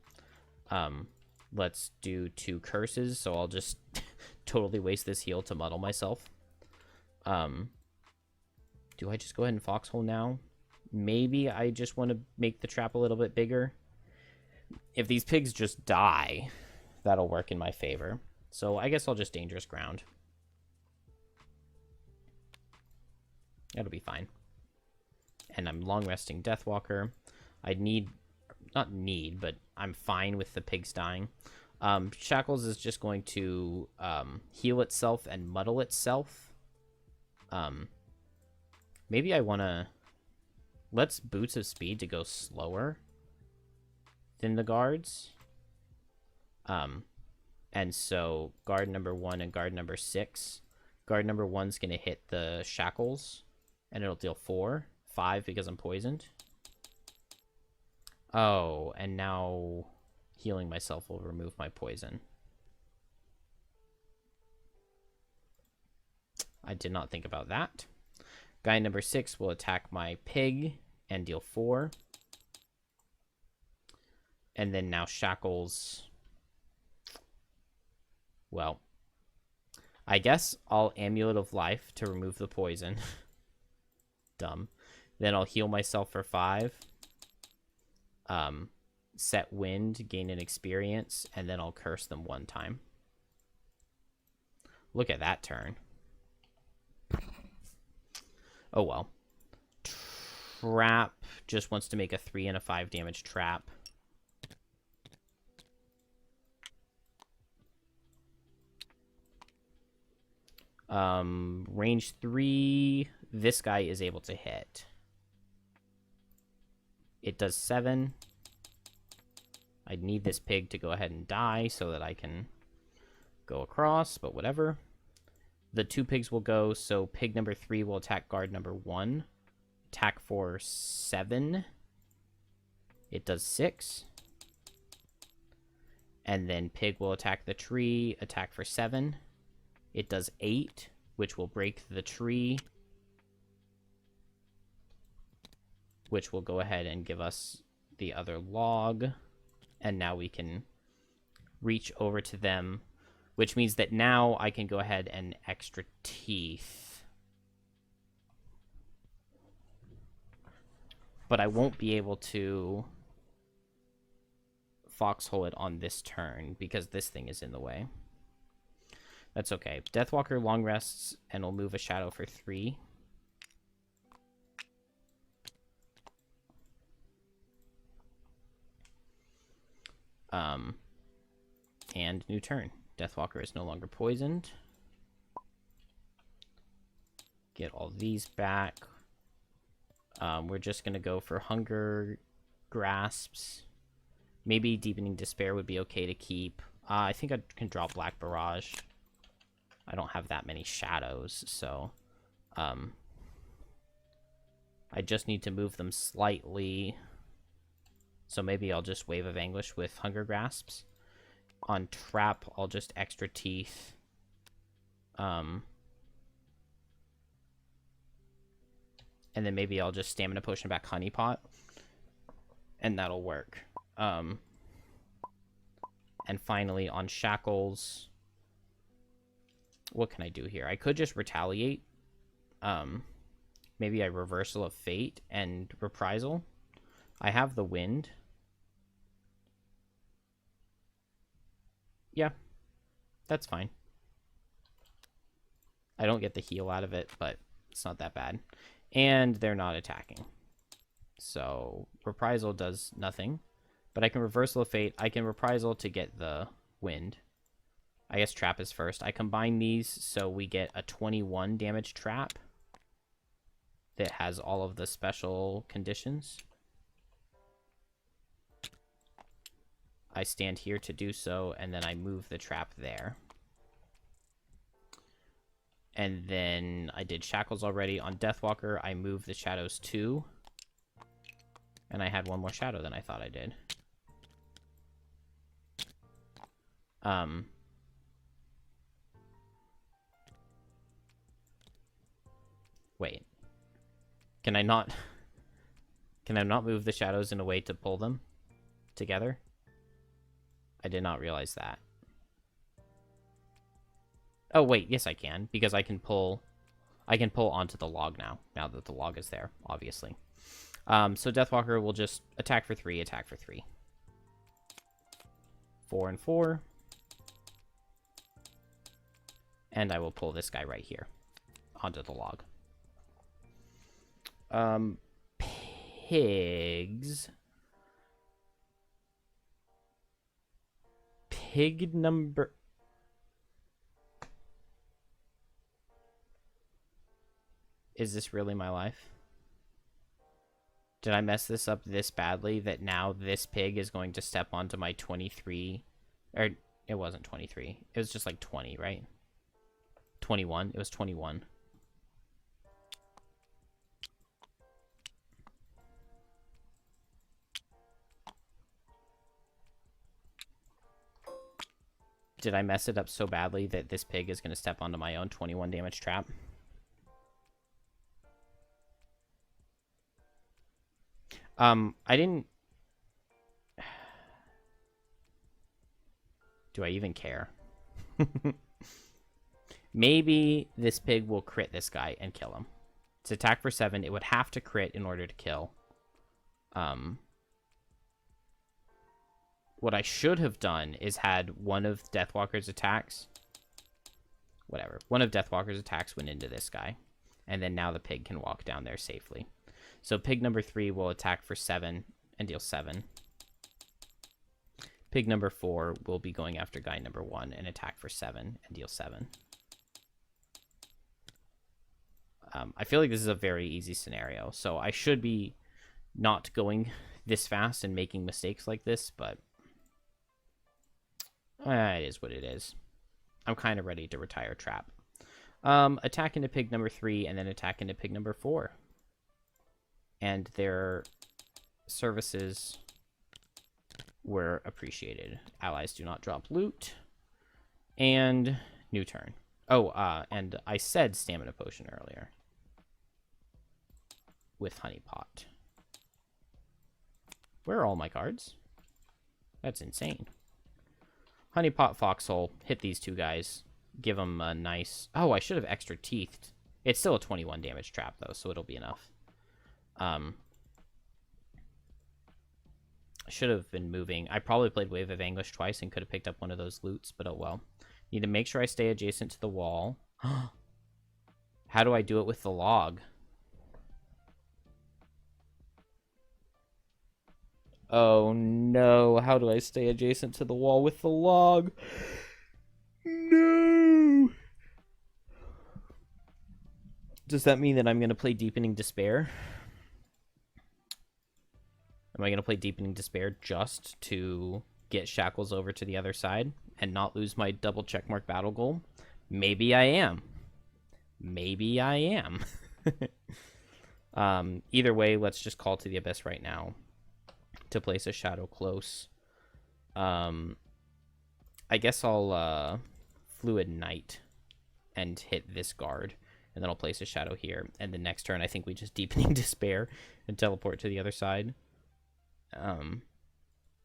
Let's do 2 curses, so I'll just totally waste this heal to muddle myself. Do I just go ahead and foxhole now? Maybe I just want to make the trap a little bit bigger. If these pigs just die, that'll work in my favor. So I guess I'll just dangerous ground. That'll be fine. And I'm long resting Deathwalker. Not need, but I'm fine with the pigs dying. Shackles is just going to heal itself and muddle itself. Maybe I want to... Let's Boots of Speed to go slower than the guards. And so guard number 1 and guard number 6. Guard number 1's going to hit the shackles, and it'll deal 4. 5 because I'm poisoned. Oh, and now healing myself will remove my poison. I did not think about that. Guy number 6 will attack my pig and deal 4. And then now shackles. Well, I guess I'll Amulet of Life to remove the poison. Dumb. Then I'll heal myself for 5. Set Wind, gain an experience, and then I'll curse them 1 time. Look at that turn. Oh well. Trap just wants to make a 3 and a 5 damage trap. Range 3, this guy is able to hit. It does 7. I need this pig to go ahead and die so that I can go across, but whatever. The 2 pigs will go, so pig number 3 will attack guard number 1. Attack for 7. It does 6. And then pig will attack the tree, attack for 7. It does 8, which will break the tree, which will go ahead and give us the other log. And now we can reach over to them, which means that now I can go ahead and extra teeth. but I won't be able to foxhole it on this turn because this thing is in the way. That's okay. Deathwalker long rests and will move a shadow for 3. And new turn. Deathwalker is no longer poisoned. Get all these back. We're just going to go for Hunger Grasps. Maybe Deepening Despair would be okay to keep. I think I can draw Black Barrage. I don't have that many shadows, so... I just need to move them slightly. So maybe I'll just Wave of Anguish with Hunger Grasps. On Trap, I'll just Extra Teeth. And then maybe I'll just Stamina Potion back Honey Pot. And that'll work. And finally, on Shackles... What can I do here? I could just Retaliate. Maybe I Reversal of Fate and Reprisal. I have the Wind. Yeah, that's fine. I don't get the heal out of it, but it's not that bad. And they're not attacking. So Reprisal does nothing. But I can Reversal of Fate. I can Reprisal to get the Wind. I guess Trap is first. I combine these so we get a 21 damage Trap that has all of the special conditions. I stand here to do so, and then I move the Trap there. And then I did Shackles already. On Deathwalker, I moved the shadows 2. And I had one more shadow than I thought I did. Wait. Can I not move the shadows in a way to pull them together? I did not realize that. Oh wait, yes I can, because I can pull onto the log now that the log is there, obviously. So Deathwalker will just attack for 3, attack for 3. 4 and 4. And I will pull this guy right here onto the log. Pigs. Pig number... Is this really my life? Did I mess this up this badly that now this pig is going to step onto my 23... Or, it wasn't 23. It was just like 20, right? 21. It was 21. Did I mess it up so badly that this pig is going to step onto my own 21 damage trap? I didn't... Do I even care? Maybe this pig will crit this guy and kill him. It's attack for 7. It would have to crit in order to kill. What I should have done is had one of Deathwalker's attacks. Whatever. One of Deathwalker's attacks went into this guy. And then now the pig can walk down there safely. So pig number 3 will attack for 7 and deal 7. Pig number 4 will be going after guy number 1 and attack for 7 and deal 7. I feel like this is a very easy scenario. So I should be not going this fast and making mistakes like this, but it is what it is. I'm kind of ready to retire Trap. Attack into pig number 3 and then attack into pig number 4. And their services were appreciated. Allies do not drop loot. And new turn. Oh, and I said Stamina Potion earlier. With Honey Pot. Where are all my cards? That's insane. Honey Pot, Foxhole. Hit these two guys. Give them a nice... Oh, I should have extra teethed. It's still a 21 damage trap, though, so it'll be enough. Should have been moving. I probably played Wave of Anguish twice and could have picked up one of those loots, but oh well. Need to make sure I stay adjacent to the wall. How do I do it with the log? Oh no, how do I stay adjacent to the wall with the log? No! Does that mean that I'm going to play Deepening Despair? Am I going to play Deepening Despair just to get Shackles over to the other side and not lose my double checkmark battle goal? Maybe I am. Maybe I am. Either way, let's just call to the Abyss right now to place a shadow close. I guess I'll Fluid Knight and hit this guard, and then I'll place a shadow here. And the next turn, I think we just Deepening Despair and teleport to the other side.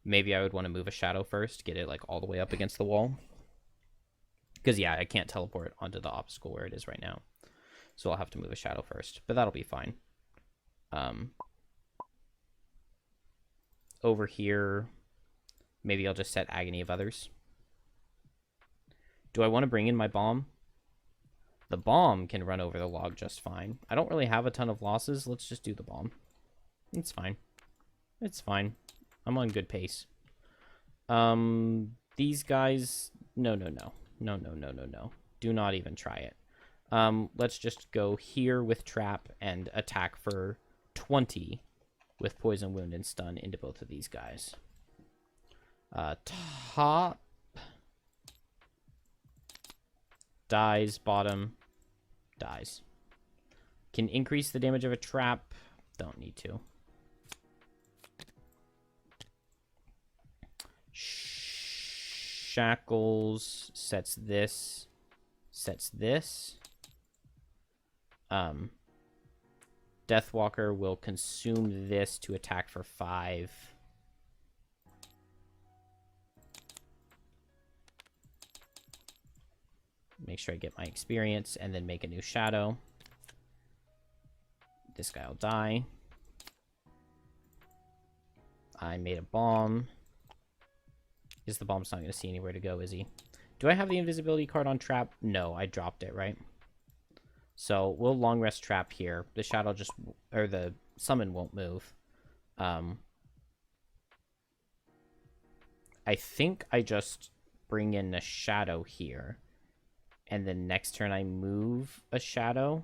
Maybe I would want to move a shadow first, get it like all the way up against the wall. Because yeah, I can't teleport onto the obstacle where it is right now. So I'll have to move a shadow first, but that'll be fine. Over here, maybe I'll just set Agony of Others. Do I want to bring in my bomb? The bomb can run over the log just fine. I don't really have a ton of losses. Let's just do the bomb. It's fine. It's fine. I'm on good pace. These guys... No. Do not even try it. Let's just go here with Trap and attack for 20 with Poison Wound and Stun into both of these guys. Top... Dies, bottom, dies. Can increase the damage of a trap. Don't need to. Shackles sets this. Sets this. Deathwalker will consume this to attack for 5. Make sure I get my experience, and then make a new shadow. This guy will die. I made a bomb. Is the bomb's not going to see anywhere to go, is he? Do I have the invisibility card on Trap? No, I dropped it, right? So we'll long rest Trap here. The shadow just... or the summon won't move. I think I just bring in a shadow here. And then next turn I move a shadow.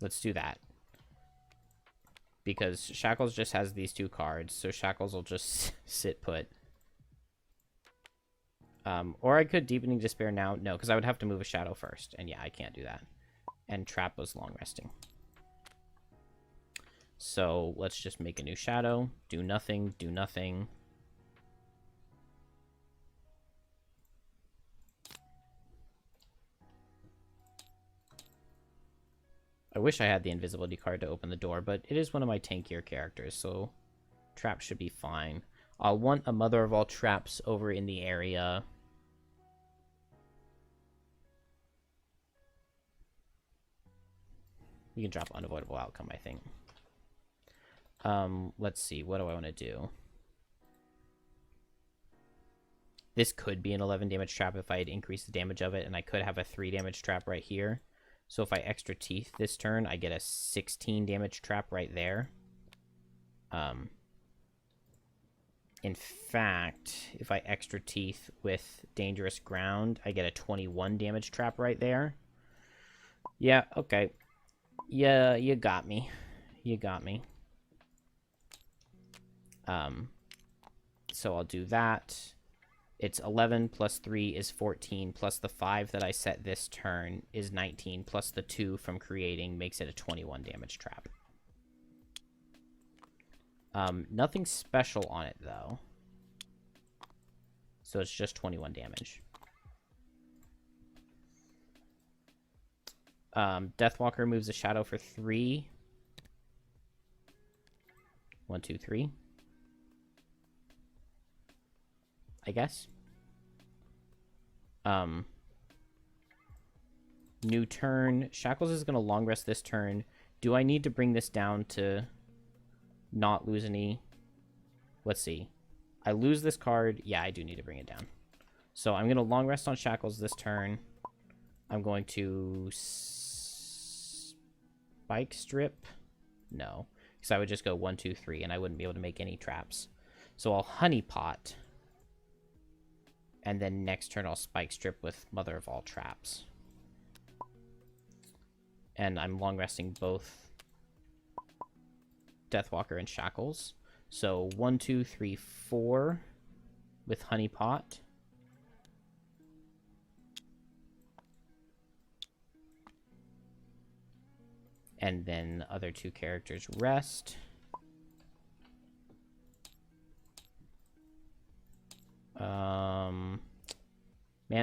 Let's do that. Because Shackles just has these 2 cards, so Shackles will just sit put. Or I could Deepening Despair now. No, because I would have to move a shadow first. And yeah, I can't do that. And Trap was long resting. So let's just make a new shadow. Do nothing, do nothing. I wish I had the invisibility card to open the door, but it is one of my tankier characters, so Trap should be fine. I'll want a Mother of All Traps over in the area. We can drop Unavoidable Outcome, I think. Let's see. What do I want to do? This could be an 11 damage trap if I had increased the damage of it, and I could have a 3 damage trap right here. So if I extra teeth this turn, I get a 16 damage trap right there. In fact, if I extra teeth with Dangerous Ground, I get a 21 damage trap right there. Yeah, okay. Yeah, you got me. You got me. So I'll do that. It's 11 plus 3 is 14, plus the 5 that I set this turn is 19, plus the 2 from creating makes it a 21 damage trap. Nothing special on it, though. So it's just 21 damage. Deathwalker moves a shadow for 3. 1, 2, 3. I guess. New turn. Shackles is going to long rest this turn. Do I need to bring this down to not lose any? Let's see. I lose this card. Yeah, I do need to bring it down. So I'm going to long rest on Shackles this turn. I'm going to Spike Strip. No, because I would just go 1, 2, 3, and I wouldn't be able to make any traps. So I'll Honey Pot. And then next turn I'll Spike Strip with Mother of All Traps. And I'm long resting both Deathwalker and Shackles. So 1, 2, 3, 4 with Honey Pot. And then other two characters rest. Man,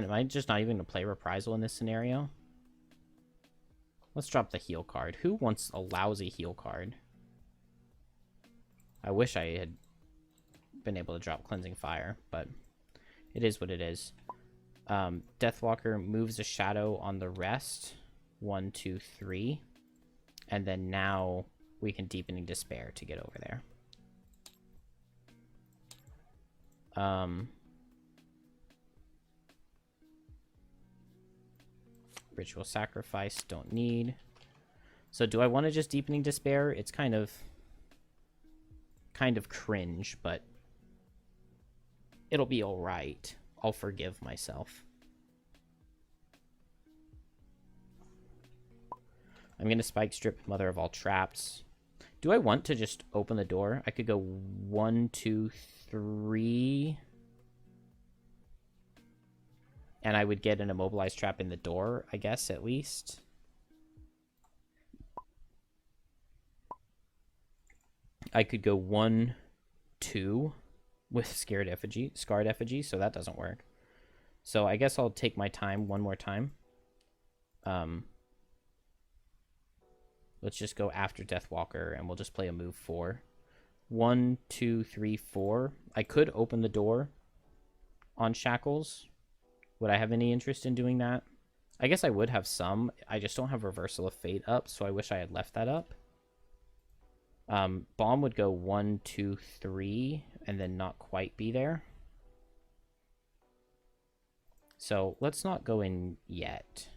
am I just not even going to play Reprisal in this scenario? Let's drop the heal card. Who wants a lousy heal card? I wish I had been able to drop Cleansing Fire, but it is what it is. Deathwalker moves a shadow on the rest. 1, 2, 3. And then now we can Deepening Despair to get over there. Ritual Sacrifice, don't need. So do I want to just Deepening Despair? It's kind of cringe, but it'll be alright. I'll forgive myself. I'm going to Spike Strip Mother of All Traps. Do I want to just open the door? I could go 1, 2, 3. And I would get an Immobilized Trap in the door, I guess, at least. I could go 1, 2 with Scarred Effigy, so that doesn't work. So I guess I'll take my time one more time. Let's just go after Deathwalker, and we'll just play a move 4. 1, 2, 3, 4. I could open the door on Shackles. Would I have any interest in doing that? I guess I would have some. I just don't have Reversal of Fate up, so I wish I had left that up. Bomb would go 1, 2, 3, and then not quite be there. So let's not go in yet,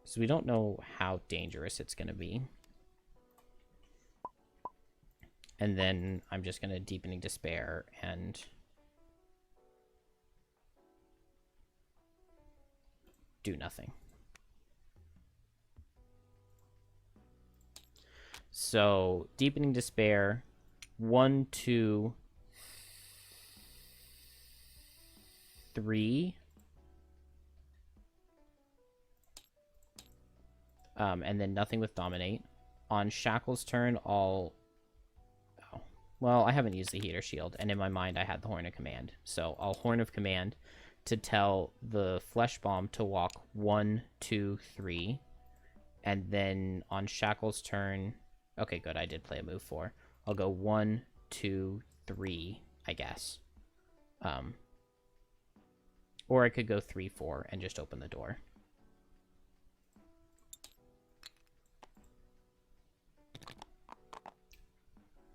because we don't know how dangerous it's going to be. And then I'm just going to Deepening Despair and do nothing. So Deepening Despair, 1, 2, 3. And then nothing with Dominate. On Shackles' turn, I'll... Oh. Well, I haven't used the Heater Shield, and in my mind I had the Horn of Command. So I'll Horn of Command to tell the Flesh Bomb to walk 1, 2, 3. And then on Shackles' turn... Okay, good, I did play a move 4. I'll go 1, 2, 3, I guess. Or I could go 3, 4 and just open the door.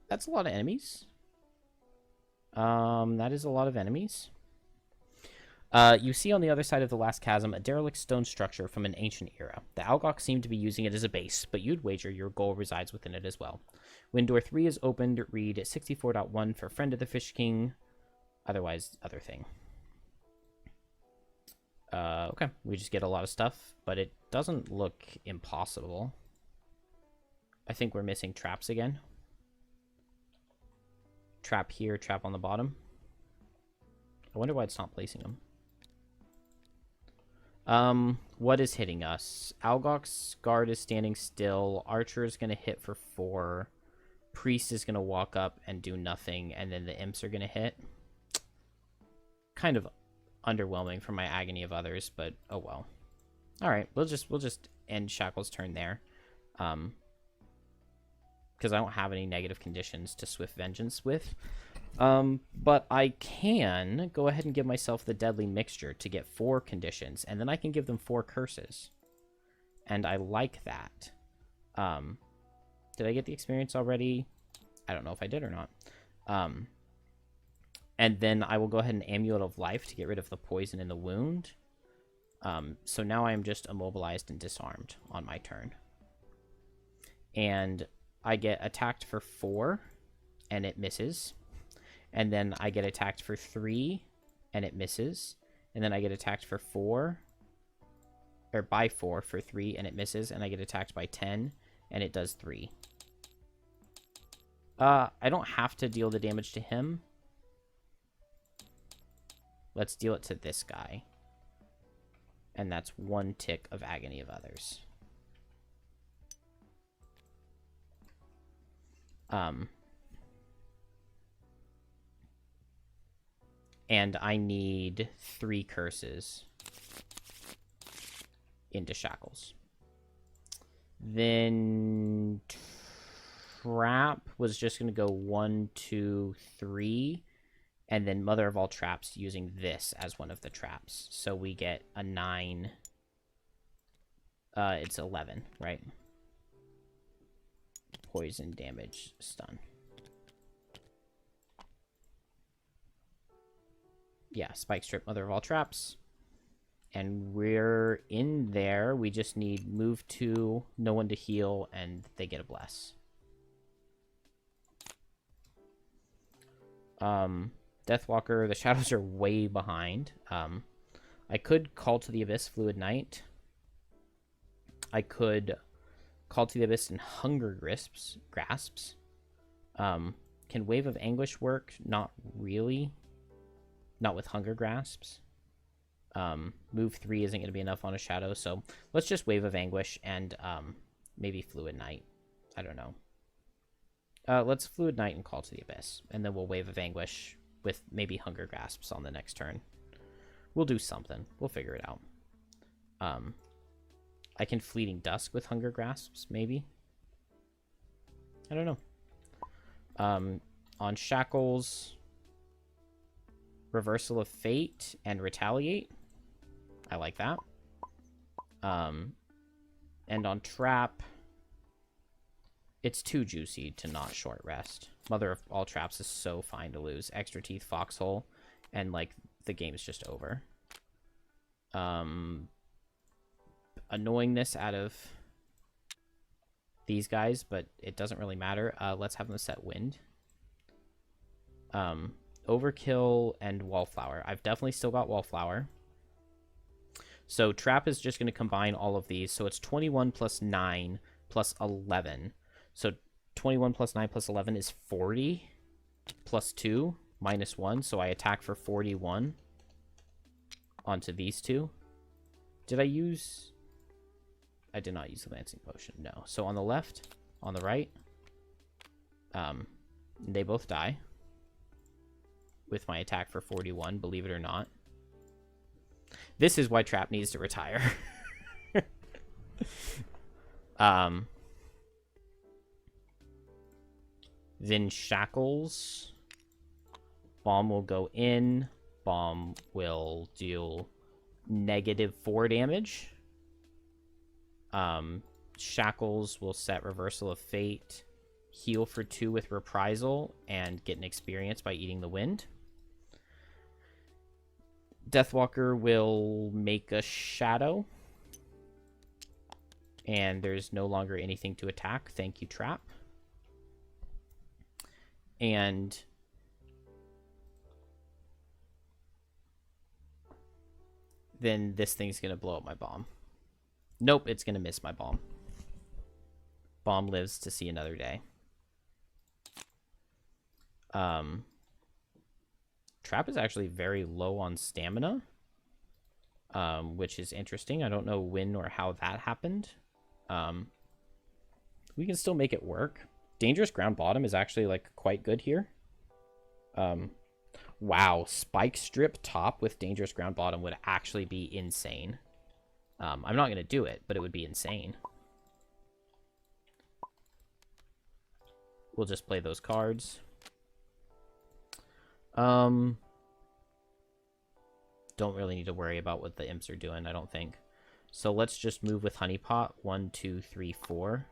That's a lot of enemies. That is a lot of enemies. You see on the other side of the last chasm a derelict stone structure from an ancient era. The Algox seem to be using it as a base, but you'd wager your goal resides within it as well. When door 3 is opened, read 64.1 for Friend of the Fish King. Otherwise, other thing. Okay, we just get a lot of stuff, but it doesn't look impossible. I think we're missing traps again. Trap here, trap on the bottom. I wonder why it's not placing them. What is hitting us? Algox Guard is standing still. Archer is going to hit for 4. Priest is going to walk up and do nothing, and then the imps are going to hit. Kind of underwhelming for my Agony of Others, but oh well. All right, we'll just end Shackles' turn there. Because I don't have any negative conditions to Swift Vengeance with. But I can go ahead and give myself the Deadly Mixture to get 4 conditions, and then I can give them 4 curses. And I like that. Did I get the experience already? I don't know if I did or not. And then I will go ahead and Amulet of Life to get rid of the poison in the wound. So now I am just immobilized and disarmed on my turn. And I get attacked for 4, and it misses. And then I get attacked for 3, and it misses. And then I get attacked for 4, or by 4 for 3, and it misses. And I get attacked by 10, and it does 3. I don't have to deal the damage to him. Let's deal it to this guy. And that's 1 tick of Agony of Others. And I need 3 curses into Shackles. Then Trap was just going to go 1, 2, 3. And then Mother of All Traps using this as one of the traps. So we get a 9. It's 11, right? Poison, damage, stun. Yeah, Spike Strip, Mother of All Traps. And we're in there. We just need move 2, no one to heal, and they get a bless. Deathwalker, the shadows are way behind. I could Call to the Abyss, Fluid Night. I could Call to the Abyss and Hunger Grasps. Can Wave of Anguish work? Not really. Not with Hunger Grasps. Move 3 isn't going to be enough on a shadow, so let's just Wave of Anguish and maybe Fluid Night. I don't know. Let's Fluid Night and Call to the Abyss, and then we'll Wave of Anguish with maybe Hunger Grasps on the next turn. We'll do something. We'll figure it out. I can Fleeting Dusk with Hunger Grasps, maybe. I don't know. On Shackles, Reversal of Fate and Retaliate. I like that. And on Trap, it's too juicy to not short rest. Mother of All Traps is so fine to lose. Extra Teeth, Foxhole, and, like, the game's just over. Annoyingness out of these guys, but it doesn't really matter. Let's have them set Wind. Overkill and Wallflower. I've definitely still got Wallflower. So Trap is just going to combine all of these. So it's 21 plus 9 plus 11. So 21 plus 9 plus 11 is 40 plus 2 minus 1. So I attack for 41 onto these two. Did I use... I did not use the Lancing Potion, no. So on the left, on the right, they both die with my attack for 41, believe it or not. This is why Trap needs to retire. Then Shackles. Bomb will go in. Bomb will deal -4 damage. Shackles will set Reversal of Fate, heal for 2 with Reprisal, and get an experience by eating the wind. Deathwalker will make a shadow. And there's no longer anything to attack. Thank you, Trap. And then this thing's going to blow up my bomb. Nope, it's going to miss my bomb. Bomb lives to see another day. Trap is actually very low on stamina, which is interesting. I don't know when or how that happened. We can still make it work. Dangerous Ground Bottom is actually, like, quite good here. Wow, Spike Strip top with Dangerous Ground Bottom would actually be insane. I'm not going to do it, but it would be insane. We'll just play those cards. Don't really need to worry about what the imps are doing, I don't think. So let's just move with Honeypot. 1, 2, 3, 4.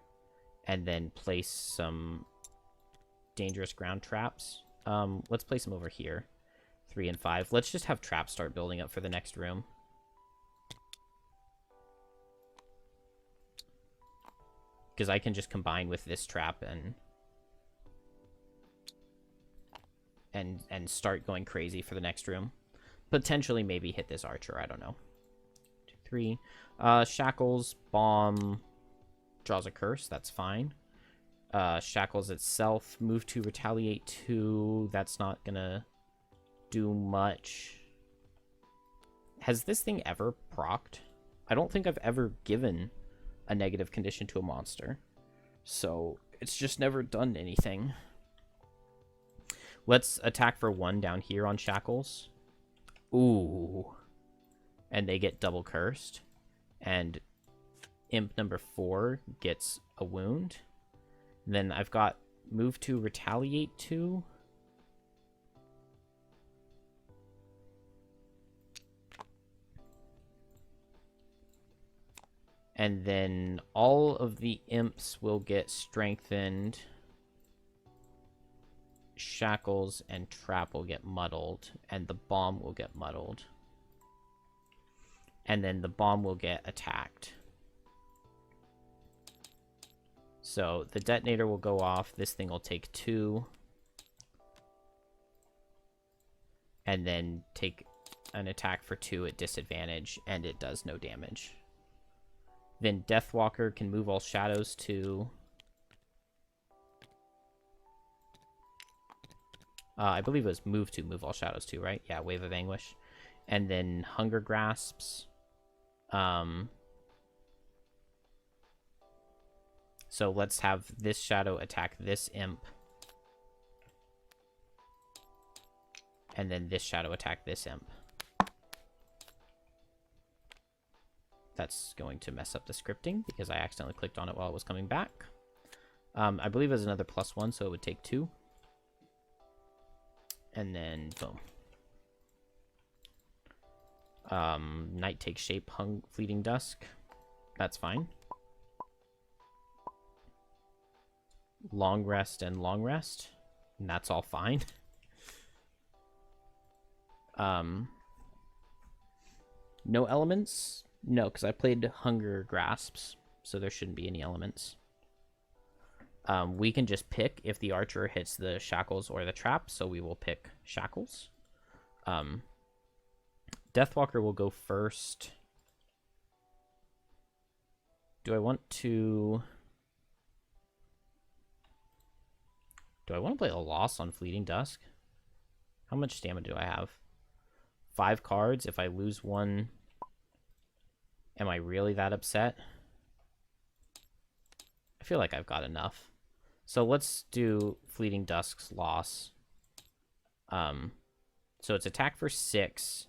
And then place some dangerous ground traps. Let's place them over here. 3 and 5. Let's just have traps start building up for the next room. Because I can just combine with this trap and start going crazy for the next room. Potentially maybe hit this archer, I don't know. 2, 3. Shackles, bomb, draws a curse, that's fine. Shackles itself, move to retaliate 2, that's not gonna do much. Has this thing ever procced? I don't think I've ever given a negative condition to a monster. So it's just never done anything. Let's attack for 1 down here on Shackles. Ooh. And they get double cursed. And imp number 4 gets a wound. Then I've got move to retaliate 2. And then all of the imps will get strengthened. Shackles and trap will get muddled. And the bomb will get muddled. And then the bomb will get attacked. So the detonator will go off. This thing will take 2. And then take an attack for 2 at disadvantage. And it does no damage. Then Deathwalker can move all shadows to... I believe it was move to move all shadows too, right? Yeah, Wave of Anguish. And then Hunger Grasps. So let's have this shadow attack this imp. And then this shadow attack this imp. That's going to mess up the scripting because I accidentally clicked on it while it was coming back. I believe there's another +1, so it would take 2. And then, boom. Night takes shape, fleeting dusk. That's fine. Long rest and long rest. And that's all fine. No elements? No, because I played Hunger Grasps, so there shouldn't be any elements. We can just pick if the archer hits the shackles or the trap, so we will pick shackles. Deathwalker will go first. Do I want to play a loss on Fleeting Dusk? How much stamina do I have? 5 cards. If I lose 1, am I really that upset? I feel like I've got enough. So let's do Fleeting Dusk's loss. So it's attack for 6.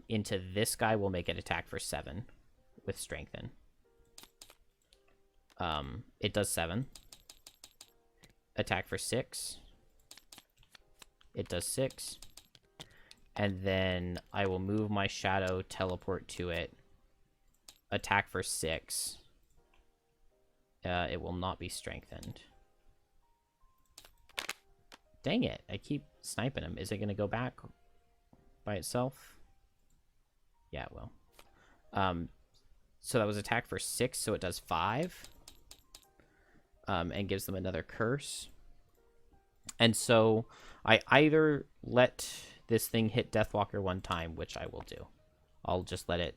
Into this guy will make it attack for 7 with strengthen. It does 7. Attack for 6. It does 6. And then I will move my shadow, teleport to it. Attack for 6. It will not be strengthened. Dang it, I keep sniping him. Is it going to go back by itself? Yeah, it will. So that was attack for 6, so it does 5. And gives them another curse. And so I either let this thing hit Deathwalker 1 time, which I will do. I'll just let it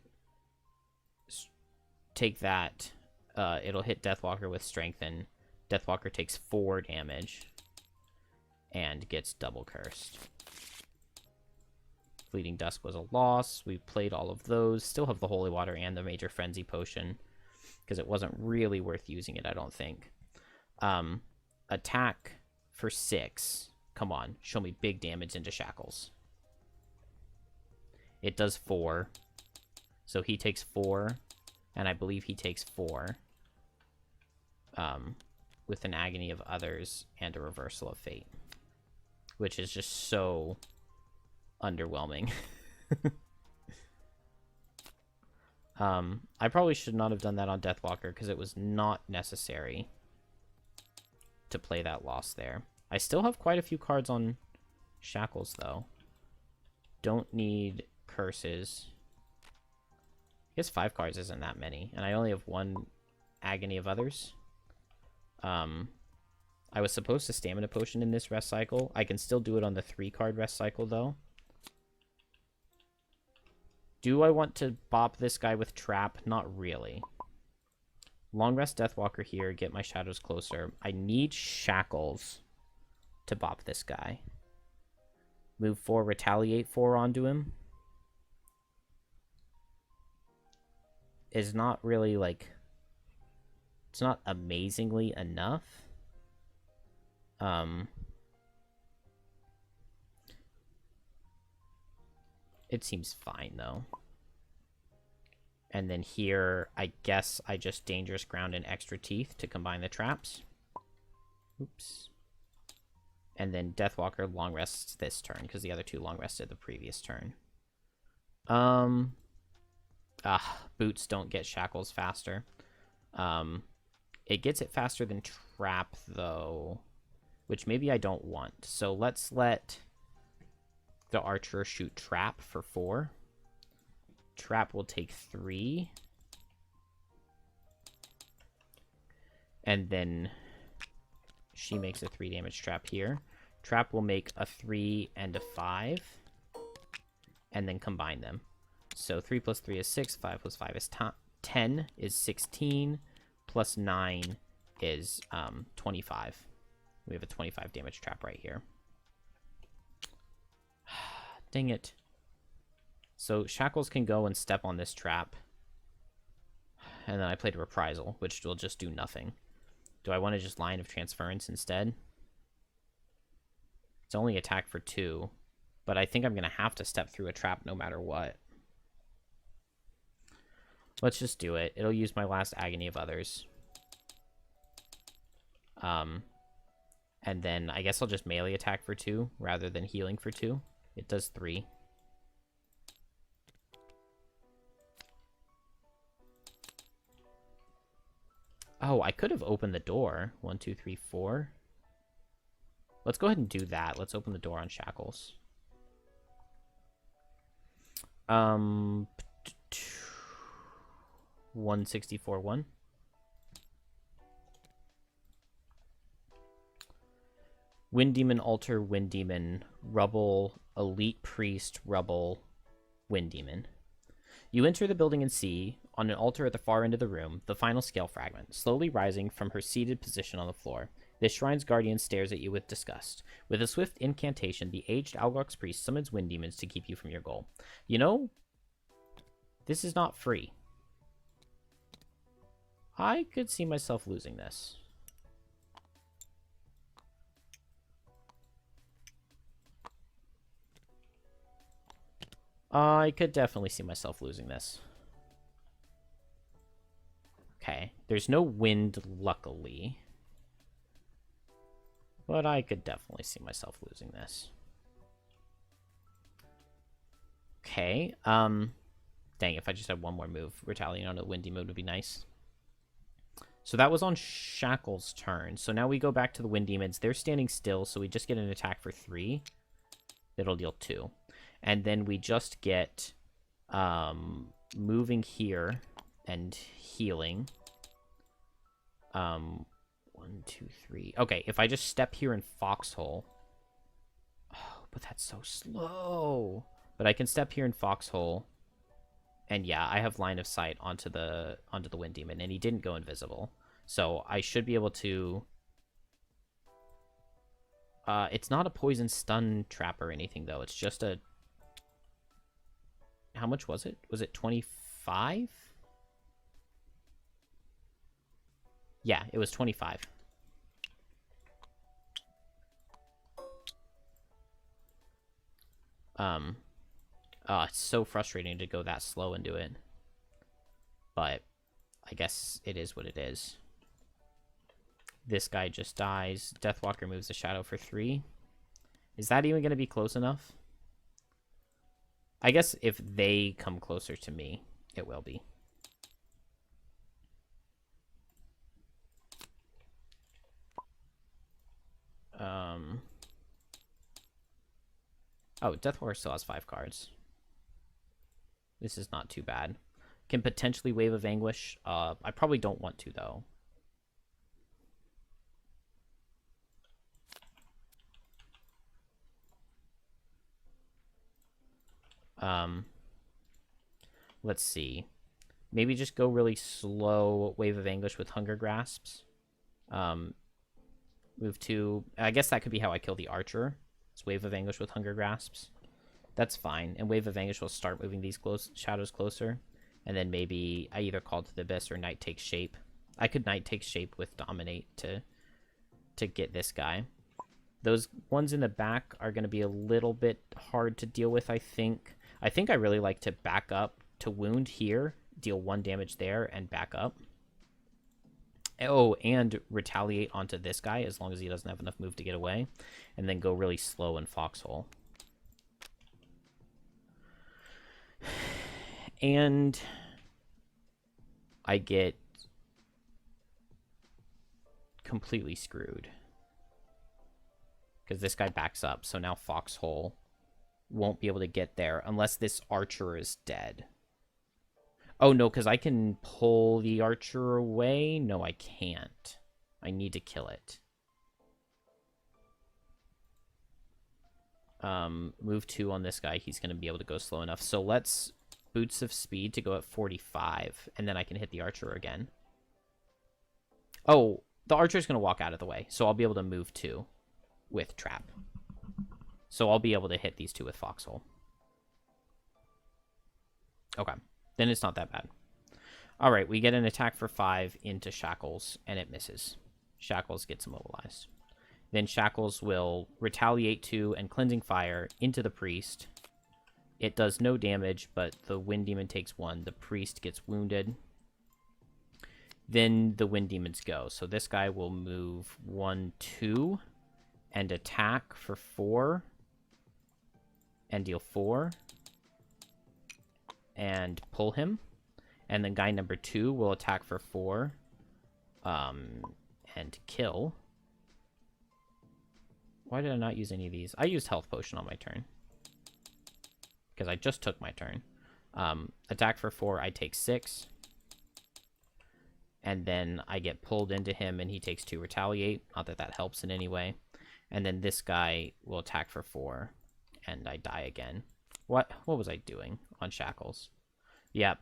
take that. It'll hit Deathwalker with strengthen. Deathwalker takes 4 damage and gets double cursed. Fleeting Dusk was a loss. We played all of those. Still have the Holy Water and the Major Frenzy Potion because it wasn't really worth using it, I don't think. Attack for 6. Come on, show me big damage into Shackles. It does 4. So he takes 4, and I believe he takes 4. With an Agony of Others and a Reversal of Fate. which is just so underwhelming. I probably should not have done that on Deathwalker because it was not necessary to play that loss there. I still have quite a few cards on Shackles, though. Don't need curses. I guess 5 cards isn't that many, and I only have 1 Agony of Others. I was supposed to Stamina Potion in this rest cycle. I can still do it on the 3-card rest cycle, though. Do I want to bop this guy with Trap? Not really. Long Rest Deathwalker here, get my shadows closer. I need Shackles to bop this guy. Move 4, Retaliate 4 onto him. Is not really, like... It's not amazingly enough. It seems fine, though. And then here, I guess I just Dangerous Ground and Extra Teeth to combine the traps. Oops. And then Deathwalker long rests this turn, because the other 2 long rested the previous turn. Boots don't get Shackles faster. It gets it faster than Trap, though, which maybe I don't want. So let's let the Archer shoot Trap for 4. Trap will take 3. And then she makes a 3 damage trap here. Trap will make a 3 and a 5. And then combine them. So 3 plus 3 is 6. 5 plus 5 is 10 is 16. Plus 9 is 25. We have a 25 damage trap right here. Dang it. So Shackles can go and step on this trap. And then I played Reprisal, which will just do nothing. Do I want to just Line of Transference instead? It's only attack for 2. But I think I'm going to have to step through a trap no matter what. Let's just do it. It'll use my last Agony of Others. And then I guess I'll just melee attack for 2 rather than healing for 2. It does 3. Oh, I could have opened the door. 1, 2, 3, 4. Let's go ahead and do that. Let's open the door on Shackles. 164, 1. Wind Demon, Altar, Wind Demon, Rubble, Elite Priest, Rubble, Wind Demon. You enter the building and see, on an altar at the far end of the room, the final scale fragment, slowly rising from her seated position on the floor. This shrine's guardian stares at you with disgust. With a swift incantation, the aged Algox priest summons wind demons to keep you from your goal. You know, this is not free. I could see myself losing this. I could definitely see myself losing this. Okay, there's no wind, luckily. But I could definitely see myself losing this. Okay, dang, if I just had one more move, retaliating on a windy mode would be nice. So that was on Shackle's turn. So now we go back to the Wind Demons. They're standing still, so we just get an attack for 3. That'll deal 2. And then we just get moving here and healing. 1, 2, 3. Okay, if I just step here in Foxhole. Oh, but that's so slow. But I can step here in Foxhole. And yeah, I have line of sight onto the Wind Demon, and he didn't go invisible. So I should be able to... it's not a poison stun trap or anything, though. It's just a... How much was it? Was it 25? Yeah, it was 25. It's so frustrating to go that slow into it. But I guess it is what it is. This guy just dies. Deathwalker moves the shadow for 3. Is that even going to be close enough? I guess if they come closer to me, it will be. Oh, Deathwatcher still has 5 cards. This is not too bad. Can potentially Wave of Anguish. I probably don't want to, though. Let's see. Maybe just go really slow Wave of Anguish with Hunger Grasps. Move to... I guess that could be how I kill the Archer. It's Wave of Anguish with Hunger Grasps. That's fine. And Wave of Anguish will start moving these shadows closer. And then maybe I either Call to the Abyss or Night Takes Shape. I could Night Takes Shape with Dominate to get this guy. Those ones in the back are going to be a little bit hard to deal with, I think. I think I really like to back up to wound here, deal 1 damage there, and back up. Oh, and retaliate onto this guy as long as he doesn't have enough move to get away. And then go really slow in Foxhole. And I get completely screwed. Because this guy backs up, so now Foxhole won't be able to get there unless this Archer is dead. Oh, no, because I can pull the Archer away? No, I can't. I need to kill it. Move 2 on this guy. He's going to be able to go slow enough. So let's Boots of Speed to go at 45, and then I can hit the Archer again. Oh, the Archer's going to walk out of the way, so I'll be able to move 2 with Trap. So I'll be able to hit these 2 with Foxhole. Okay. Then it's not that bad. All right, we get an attack for 5 into Shackles, and it misses. Shackles gets immobilized. Then Shackles will retaliate 2 and Cleansing Fire into the Priest. It does no damage, but the Wind Demon takes 1. The Priest gets wounded. Then the Wind Demons go. So this guy will move 1, 2, and attack for 4, and deal 4. And pull him. And then guy number 2 will attack for 4. And kill. Why did I not use any of these? I used Health Potion on my turn. Because I just took my turn. Attack for 4, I take 6. And then I get pulled into him and he takes 2 retaliate. Not that that helps in any way. And then this guy will attack for 4. And I die again. What was I doing on Shackles? Yep.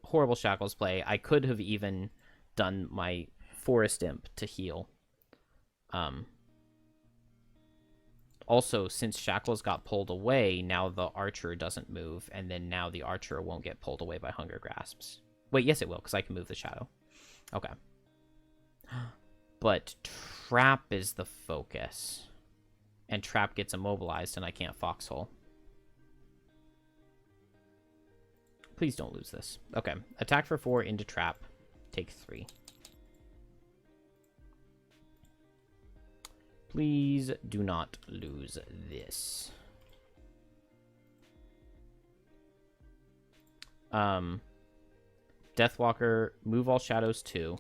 Horrible Shackles play. I could have even done my Forest Imp to heal. Also, since Shackles got pulled away, now the Archer doesn't move, and then now the Archer won't get pulled away by Hunger Grasps. Wait, yes it will, because I can move the Shadow. Okay. But Trap is the focus. And Trap gets immobilized, and I can't Foxhole. Please don't lose this. Okay. Attack for 4 into Trap. Take 3. Please do not lose this. Deathwalker, move all shadows 2.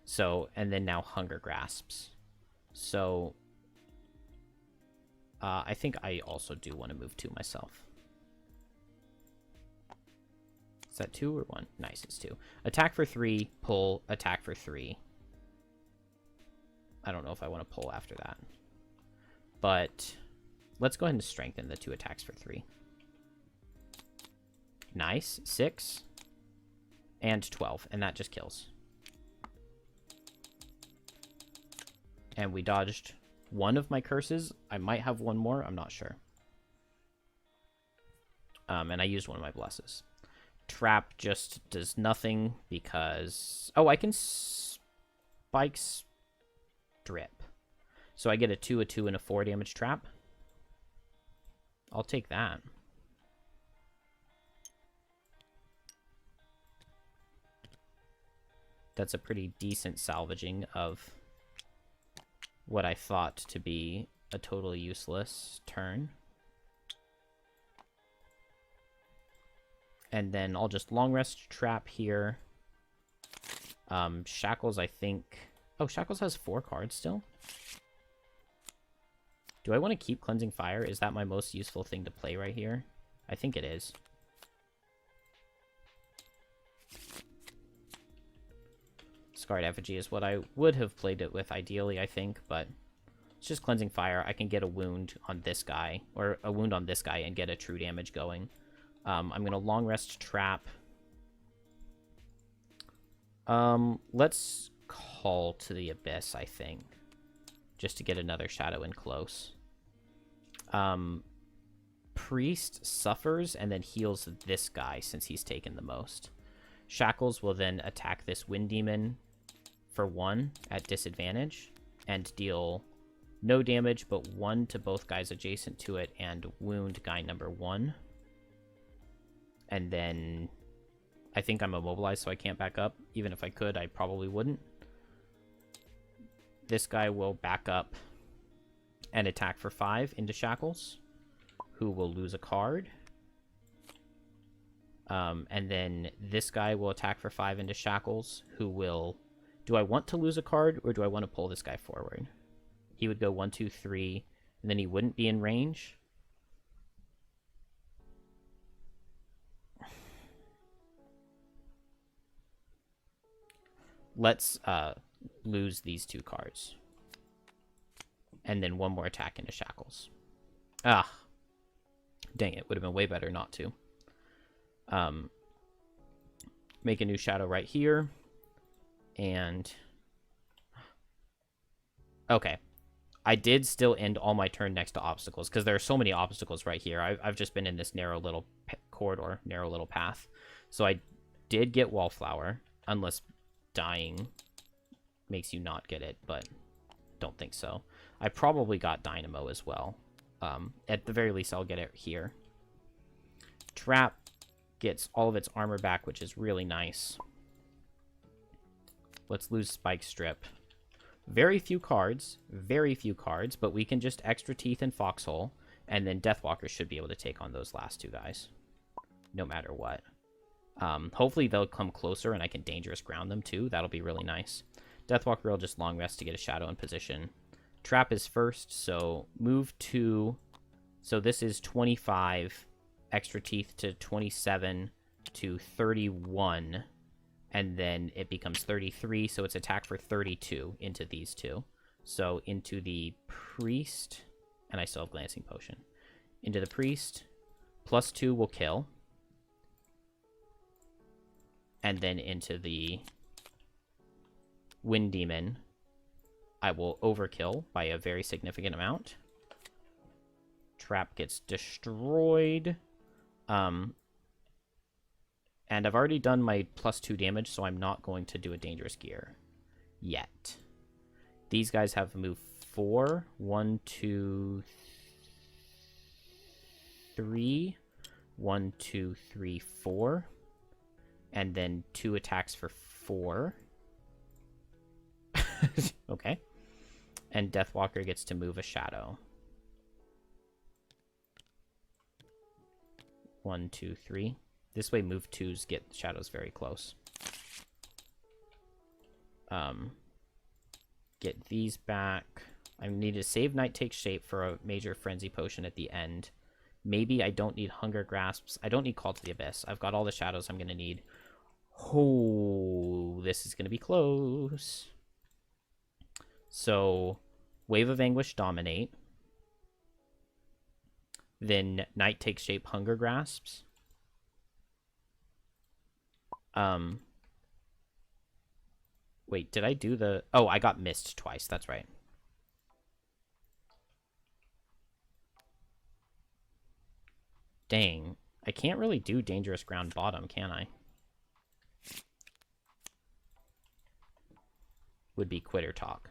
So, and then now Hunger Grasps. So, I think I also do want to move 2 myself. Is that 2 or 1? Nice, it's 2. Attack for 3, pull, attack for 3. I don't know if I want to pull after that. But let's go ahead and strengthen the 2 attacks for 3. Nice. 6. And 12. And that just kills. And we dodged one of my curses. I might have one more. I'm not sure. And I used one of my blesses. Trap just does nothing because... Oh, I can spike strip. So I get a 2, a 2, and a 4 damage trap. I'll take that. That's a pretty decent salvaging of what I thought to be a totally useless turn. And then I'll just long rest trap here. Shackles, I think... Oh, Shackles has 4 cards still? Do I want to keep Cleansing Fire? Is that my most useful thing to play right here? I think it is. Scarred Effigy is what I would have played it with ideally, I think, but it's just Cleansing Fire. I can get a wound on this guy, or a wound on this guy and get a true damage going. I'm going to long rest trap. Let's call to the Abyss, I think, just to get another shadow in close. Priest suffers and then heals this guy since he's taken the most. Shackles will then attack this Wind Demon for 1 at disadvantage and deal no damage but 1 to both guys adjacent to it and wound guy number 1. And then I think I'm immobilized, so I can't back up. Even if I could, I probably wouldn't. This guy will back up and attack for 5 into Shackles, who will lose a card. And then this guy will attack for 5 into Shackles, who will... Do I want to lose a card, or do I want to pull this guy forward? He would go 1, 2, 3, and then he wouldn't be in range. Let's lose these 2 cards. And then 1 more attack into Shackles. Ah. Dang it, would have been way better not to. Make a new shadow right here. And... Okay. I did still end all my turn next to obstacles, because there are so many obstacles right here. I've just been in this narrow little corridor, narrow little path. So I did get Wallflower, unless dying makes you not get it, but don't think so. I probably got Dynamo as well. At the very least, I'll get it here. Trap gets all of its armor back, which is really nice. Let's lose Spike Strip. Very few cards, but we can just Extra Teeth and Foxhole, and then Deathwalker should be able to take on those last 2 guys, no matter what. Hopefully they'll come closer and I can Dangerous Ground them too. That'll be really nice. Deathwalker will just long rest to get a shadow in position. Trap is first, so move 2. So this is 25, Extra Teeth to 27 to 31, and then it becomes 33, so it's attack for 32 into these 2. So into the Priest, and I still have Glancing Potion. Into the Priest, +2 will kill. And then into the Wind Demon, I will overkill by a very significant amount. Trap gets destroyed. And I've already done my +2 damage, so I'm not going to do a Dangerous Gear yet. These guys have move 4. 1, 2, 3. 1, 2, 3, 4. And then 2 attacks for 4. Okay. And Deathwalker gets to move a shadow. 1, 2, 3. This way move 2s get shadows very close. Get these back. I need to save Night Takes Shape for a major Frenzy Potion at the end. Maybe I don't need Hunger Grasps. I don't need Call to the Abyss. I've got all the shadows I'm going to need. Oh, this is going to be close. So, Wave of Anguish Dominate. Then Night Takes Shape, Hunger Grasps. Wait, did I do the... Oh, I got missed twice. That's right. Dang. I can't really do Dangerous Ground bottom, can I? Would be quitter talk.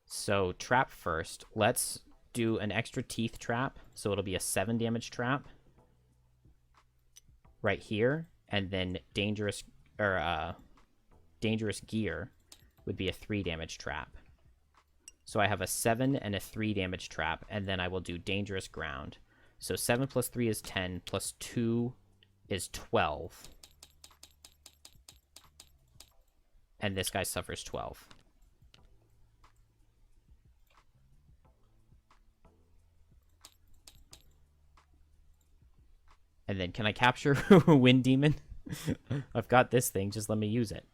So, trap first. Let's do an Extra Teeth trap. So it'll be a 7 damage trap. Right here. and then dangerous gear would be a 3 damage trap. So I have a 7 and a 3 damage trap, and then I will do dangerous ground. So 7 plus 3 is 10, plus 2 is 12. And this guy suffers 12. And then can I capture Wind Demon? I've got this thing, just let me use it.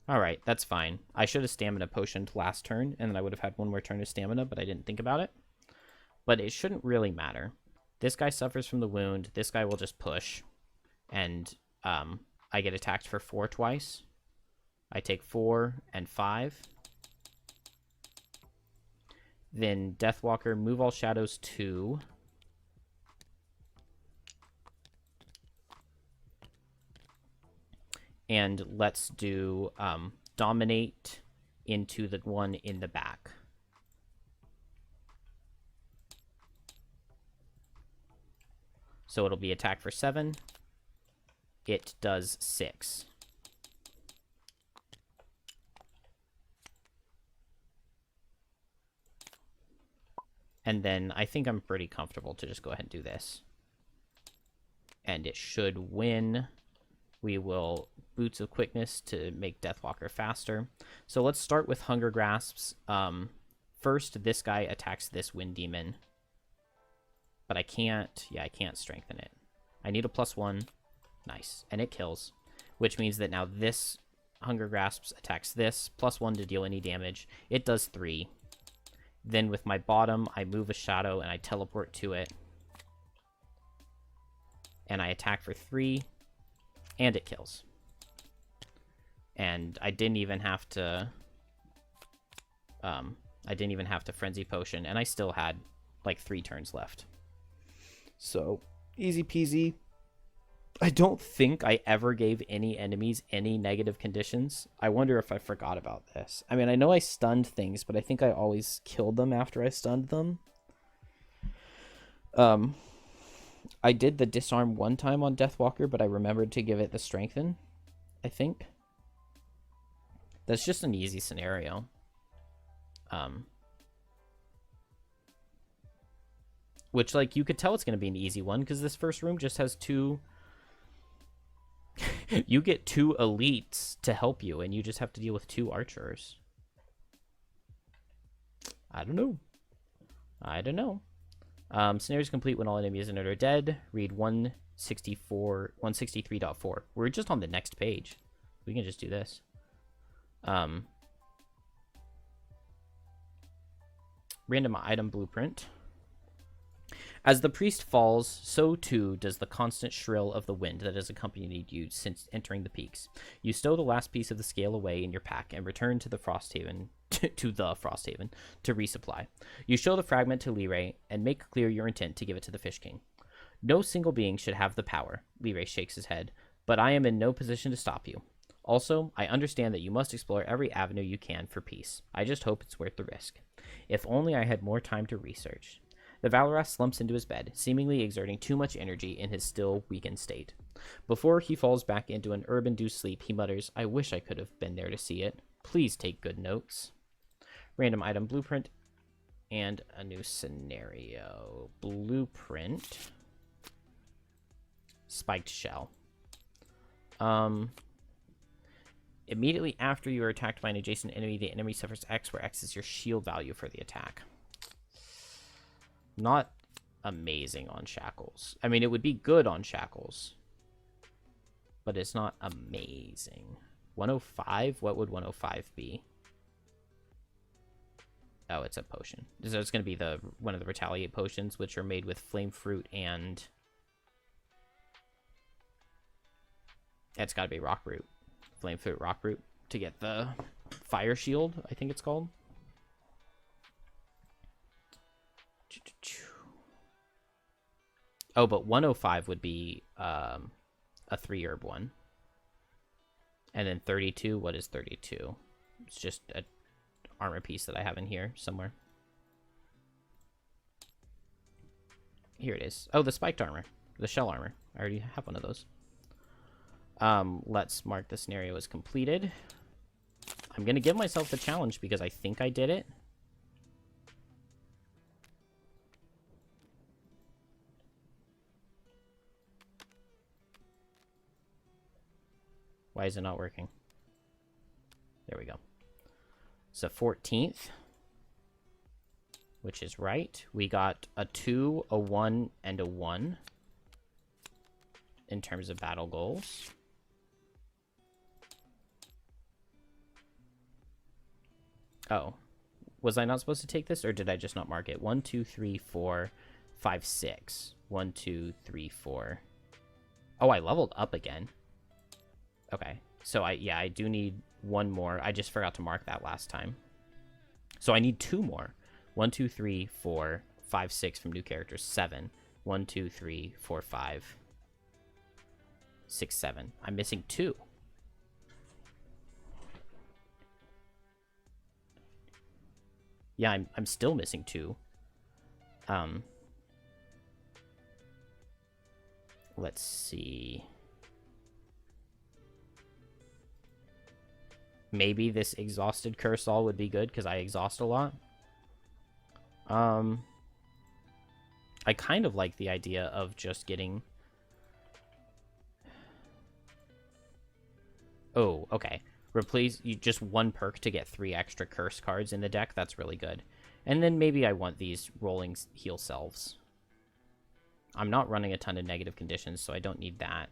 Alright, that's fine. I should have stamina potioned last turn, and then I would have had one more turn of stamina, but I didn't think about it. But it shouldn't really matter. This guy suffers from the wound. This guy will just push. And I get attacked for 4 twice. I take 4 and 5. Then Deathwalker, move all shadows 2. And let's do dominate into the one in the back. So it'll be attack for 7. It does 6. And then I think I'm pretty comfortable to just go ahead and do this. And it should win. We will Boots of Quickness to make Deathwalker faster. So let's start with Hunger Grasps. First, this guy attacks this Wind Demon. But I can't... Yeah, I can't strengthen it. I need a +1. Nice. And it kills. Which means that now this Hunger Grasps attacks this. +1 to deal any damage. It does 3. Then with my bottom, I move a shadow and I teleport to it. And I attack for 3. And it kills. And I didn't even have to... Frenzy Potion. And I still had like 3 turns left. So, easy peasy. I don't think I ever gave any enemies any negative conditions. I wonder if I forgot about this. I mean, I know I stunned things, but I think I always killed them after I stunned them. I did the disarm one time on Deathwalker, but I remembered to give it the strengthen, I think. That's just an easy scenario. Which, like, you could tell it's going to be an easy one, because this first room just has 2... you get 2 elites to help you, and you just have to deal with 2 archers. I don't know. Scenarios complete when all enemies in it are dead. Read 163.4. We're just on the next page. We can just do this. Random item blueprint. As the priest falls, so too does the constant shrill of the wind that has accompanied you since entering the peaks. You stow the last piece of the scale away in your pack and return to the Frosthaven to resupply. You show the fragment to Lyrae and make clear your intent to give it to the Fish King. No single being should have the power, Lyrae shakes his head, but I am in no position to stop you. Also, I understand that you must explore every avenue you can for peace. I just hope it's worth the risk. If only I had more time to research. The Valoras slumps into his bed, seemingly exerting too much energy in his still weakened state. Before he falls back into an herb-induced sleep, he mutters, I wish I could have been there to see it. Please take good notes. Random item blueprint and a new scenario. Blueprint. Spiked shell. Immediately after you are attacked by an adjacent enemy, the enemy suffers X, where X is your shield value for the attack. Not amazing on Shackles. I mean, it would be good on Shackles, but it's not amazing. 105? What would 105 be? Oh, it's a potion. So it's going to be one of the Retaliate potions, which are made with flame fruit and... It's got to be rock root. Flame fruit, rock root to get the fire shield, I think it's called. Oh, but 105 would be a 3-herb one. And then 32, what is 32? It's just an armor piece that I have in here somewhere. Here it is. Oh, the spiked armor. The shell armor. I already have one of those. Let's mark the scenario as completed. I'm going to give myself the challenge because I think I did it. Why is it not working? There we go. It's the 14th, which is right. We got a 2, a 1, and a 1 in terms of battle goals. Oh, was I not supposed to take this, or did I just not mark it? 1, 2, 3, 4, 5, 6. 1, 2, 3, 4. Oh, I leveled up again. Okay, so I do need one more. I just forgot to mark that last time. So I need 2 more. 1, 2, 3, 4, 5, 6 from new characters. 7. 1, 2, 3, 4, 5, 6, 7. I'm missing 2. Yeah, I'm still missing 2. Let's see. Maybe this exhausted curse all would be good because I exhaust a lot. I kind of like the idea of just getting... Oh, okay. Replace just 1 perk to get 3 extra curse cards in the deck. That's really good. And then maybe I want these rolling heal selves. I'm not running a ton of negative conditions, so I don't need that.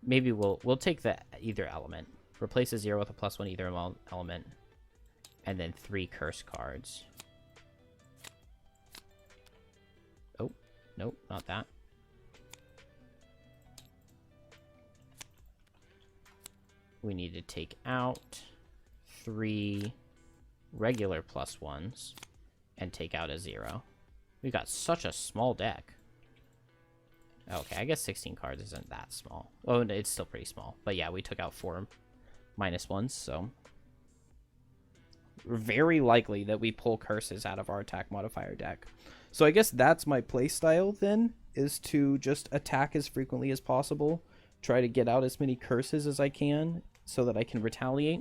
Maybe we'll take the either element. Replace a 0 with a +1 either element. And then 3 curse cards. Oh, nope, not that. We need to take out 3 regular +1s and take out a 0. We got such a small deck. Okay, I guess 16 cards isn't that small. Oh, it's still pretty small. But yeah, we took out 4 -1s, so... Very likely that we pull curses out of our attack modifier deck. So I guess that's my playstyle then, is to just attack as frequently as possible. Try to get out as many curses as I can, so that I can retaliate.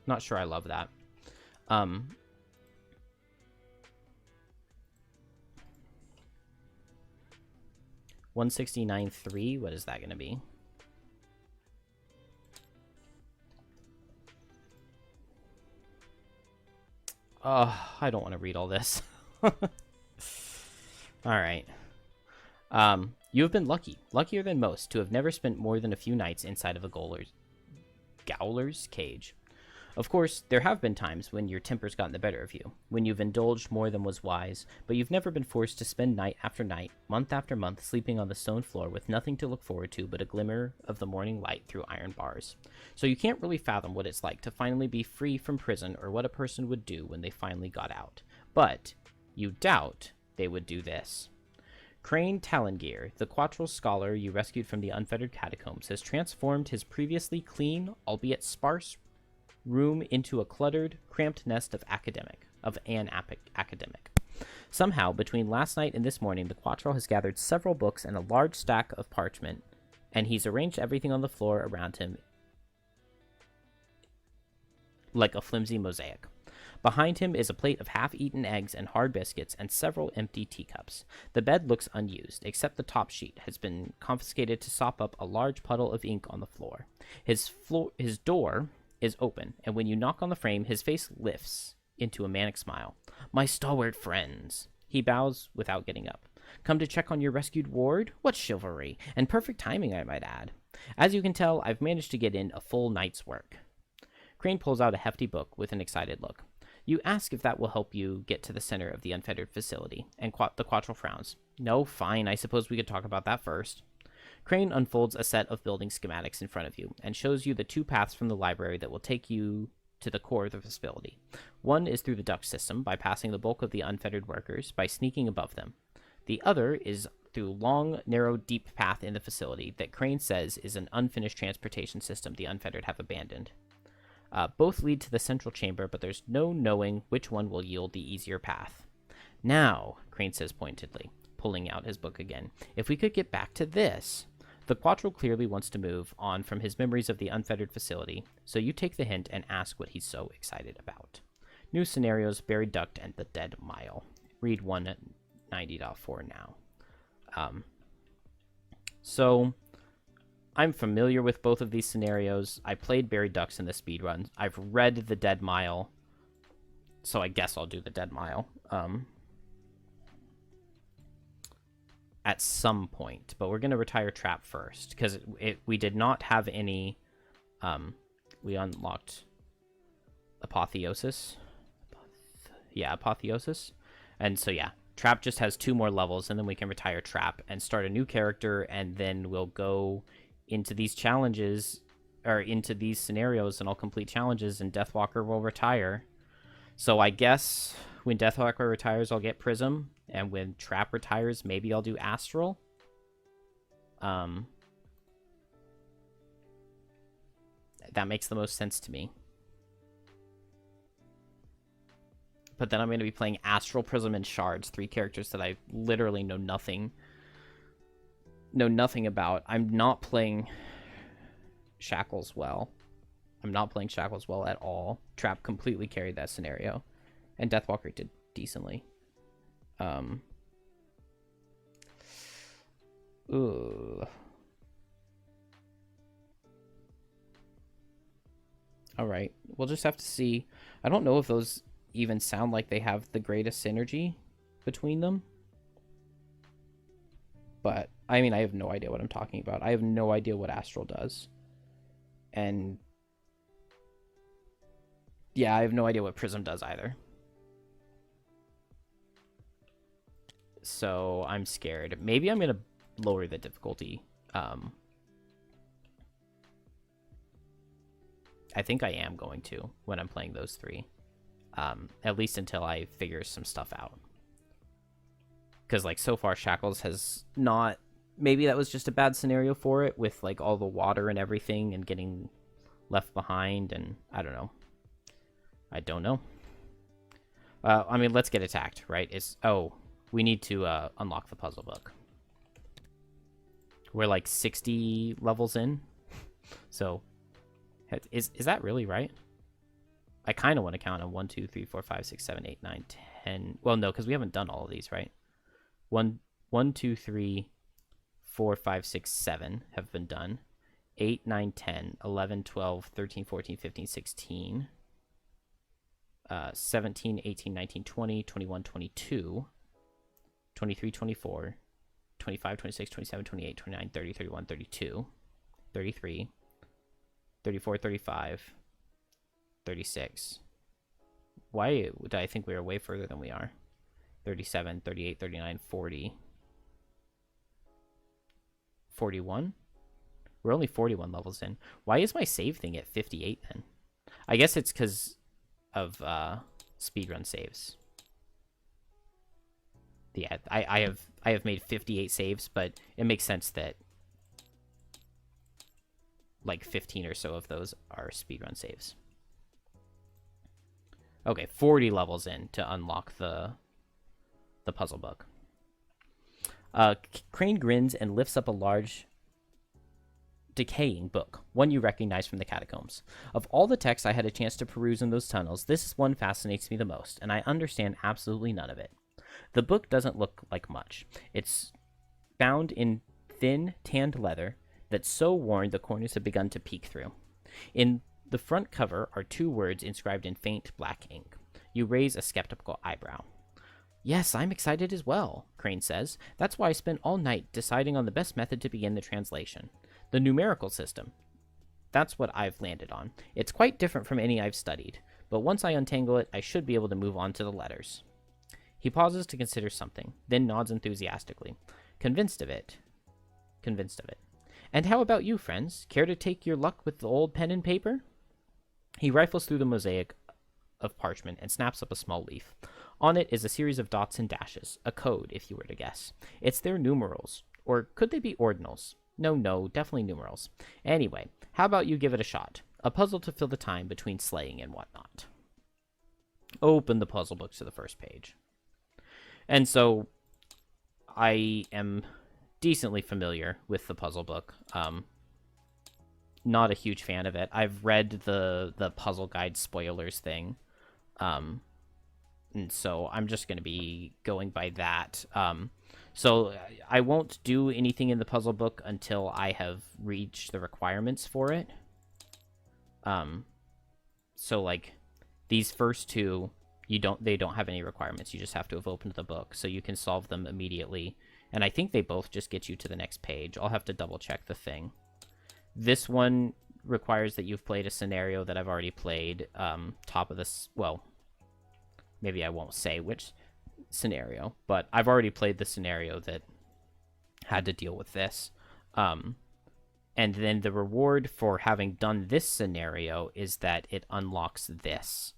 Not sure I love that. 169.3, what is that going to be? I don't want to read all this. Alright. You have been lucky, luckier than most, to have never spent more than a few nights inside of a Gowler's cage. Of course, there have been times when your temper's gotten the better of you, when you've indulged more than was wise, but you've never been forced to spend night after night, month after month, sleeping on the stone floor with nothing to look forward to but a glimmer of the morning light through iron bars. So you can't really fathom what it's like to finally be free from prison or what a person would do when they finally got out. But you doubt they would do this. Crane Talongear, the Quattral scholar you rescued from the unfettered catacombs, has transformed his previously clean, albeit sparse, room into a cluttered, cramped nest of an academic. Somehow, between last night and this morning, the Quattral has gathered several books and a large stack of parchment, and he's arranged everything on the floor around him like a flimsy mosaic. Behind him is a plate of half-eaten eggs and hard biscuits and several empty teacups. The bed looks unused, except the top sheet has been confiscated to sop up a large puddle of ink on the floor. His door is open, and when you knock on the frame, his face lifts into a manic smile. "My stalwart friends." He bows without getting up. "Come to check on your rescued ward? What chivalry! And perfect timing, I might add. As you can tell, I've managed to get in a full night's work." Crane pulls out a hefty book with an excited look. "You ask if that will help you get to the center of the unfettered facility," and the Quattral frowns. "No, fine, I suppose we could talk about that first." Crane unfolds a set of building schematics in front of you and shows you the 2 paths from the library that will take you to the core of the facility. One is through the duct system, bypassing the bulk of the unfettered workers by sneaking above them. The other is through long, narrow, deep path in the facility that Crane says is an unfinished transportation system the unfettered have abandoned. Both lead to the central chamber, but there's no knowing which one will yield the easier path. "Now," Crane says pointedly, pulling out his book again, "if we could get back to this." The Quattro clearly wants to move on from his memories of the unfettered facility, so you take the hint and ask what he's so excited about. New scenarios, Buried Duct and the Dead Mile. Read 190.4 now. So, I'm familiar with both of these scenarios. I played Buried Ducks in the speedrun. I've read the Dead Mile, so I guess I'll do the Dead Mile at some point. But we're going to retire Trap first, because we did not have any... we unlocked Apotheosis. Yeah, Apotheosis. And so, yeah, Trap just has 2 more levels, and then we can retire Trap and start a new character, and then we'll go into these challenges, or into these scenarios, and I'll complete challenges, and Deathwalker will retire. So I guess when Deathwalker retires, I'll get Prism, and when Trap retires, maybe I'll do Astral. That makes the most sense to me. But then I'm going to be playing Astral, Prism, and Shards, 3 characters that I literally know nothing about. I'm not playing Shackles well. I'm not playing Shackles well at all. Trap completely carried that scenario. And Deathwalker did decently. Ugh. Alright, we'll just have to see. I don't know if those even sound like they have the greatest synergy between them. But, I mean, I have no idea what I'm talking about. I have no idea what Astral does. And, yeah, I have no idea what Prism does either. So, I'm scared. Maybe I'm going to lower the difficulty. I think I am going to when I'm playing those 3. At least until I figure some stuff out. Because, like, so far Shackles has not... Maybe that was just a bad scenario for it, with, like, all the water and everything and getting left behind, and I don't know. I don't know. I mean, let's get attacked, right? We need to unlock the puzzle book. We're, like, 60 levels in. So, is that really right? I kind of want to count on 1, 2, 3, 4, 5, 6, 7, 8, 9, 10. Well, no, because we haven't done all of these, right? 1, 2, 3, 4, 5, 6, 7 have been done. 8, 9, 10, 11, 12, 13, 14, 15, 16, 17, 18, 19, 20, 21, 22, 23, 24, 25, 26, 27, 28, 29, 30, 31, 32, 33, 34, 35, 36. Why would I think we are way further than we are? 37, 38, 39, 40. 41? We're only 41 levels in. Why is my save thing at 58 then? I guess it's because of speedrun saves. Yeah, I have made 58 saves, but it makes sense that like 15 or so of those are speedrun saves. Okay, 40 levels in to unlock the puzzle book. Crane grins and lifts up a large, decaying book, one you recognize from the catacombs. Of all the texts I had a chance to peruse in those tunnels, this one fascinates me the most, and I understand absolutely none of it. The book doesn't look like much. It's bound in thin, tanned leather that's so worn the corners have begun to peek through. In the front cover are 2 words inscribed in faint black ink. You raise a skeptical eyebrow. Yes, I'm excited as well, Crane says. That's why I spent all night deciding on the best method to begin the translation. The numerical system. That's what I've landed on. It's quite different from any I've studied, but once I untangle it, I should be able to move on to the letters. He pauses to consider something, then nods enthusiastically. Convinced of it. And how about you, friends? Care to take your luck with the old pen and paper? He rifles through the mosaic of parchment and snaps up a small leaf. On it is a series of dots and dashes, a code, if you were to guess. It's their numerals. Or could they be ordinals? No, definitely numerals. Anyway, how about you give it a shot? A puzzle to fill the time between slaying and whatnot. Open the puzzle book to the first page. And so, I am decently familiar with the puzzle book. Not a huge fan of it. I've read the puzzle guide spoilers thing. And so I'm just going to be going by that. So I won't do anything in the puzzle book until I have reached the requirements for it. So like these first two, they don't have any requirements. You just have to have opened the book, so you can solve them immediately. And I think they both just get you to the next page. I'll have to double check the thing. This one requires that you've played a scenario that I've already played. Top of this, well, maybe I won't say which scenario, but I've already played the scenario that had to deal with this. And then the reward for having done this scenario is that it unlocks this.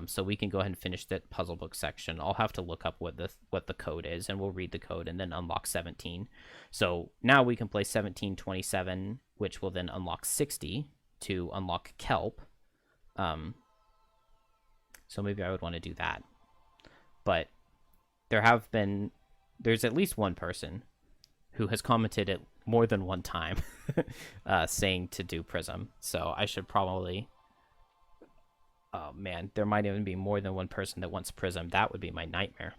So we can go ahead and finish that puzzle book section. I'll have to look up what the code is, and we'll read the code and then unlock 17. So now we can play 1727, which will then unlock 60 to unlock Kelp. So maybe I would want to do that. But there's at least one person who has commented it more than one time saying to do Prism. So I should probably... Oh, man, there might even be more than one person that wants Prism. That would be my nightmare.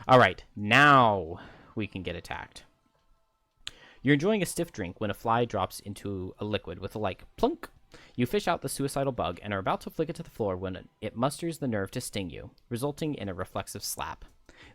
All right, now we can get attacked. You're enjoying a stiff drink when a fly drops into a liquid with a like plunk. You fish out the suicidal bug and are about to flick it to the floor when it musters the nerve to sting you, resulting in a reflexive slap.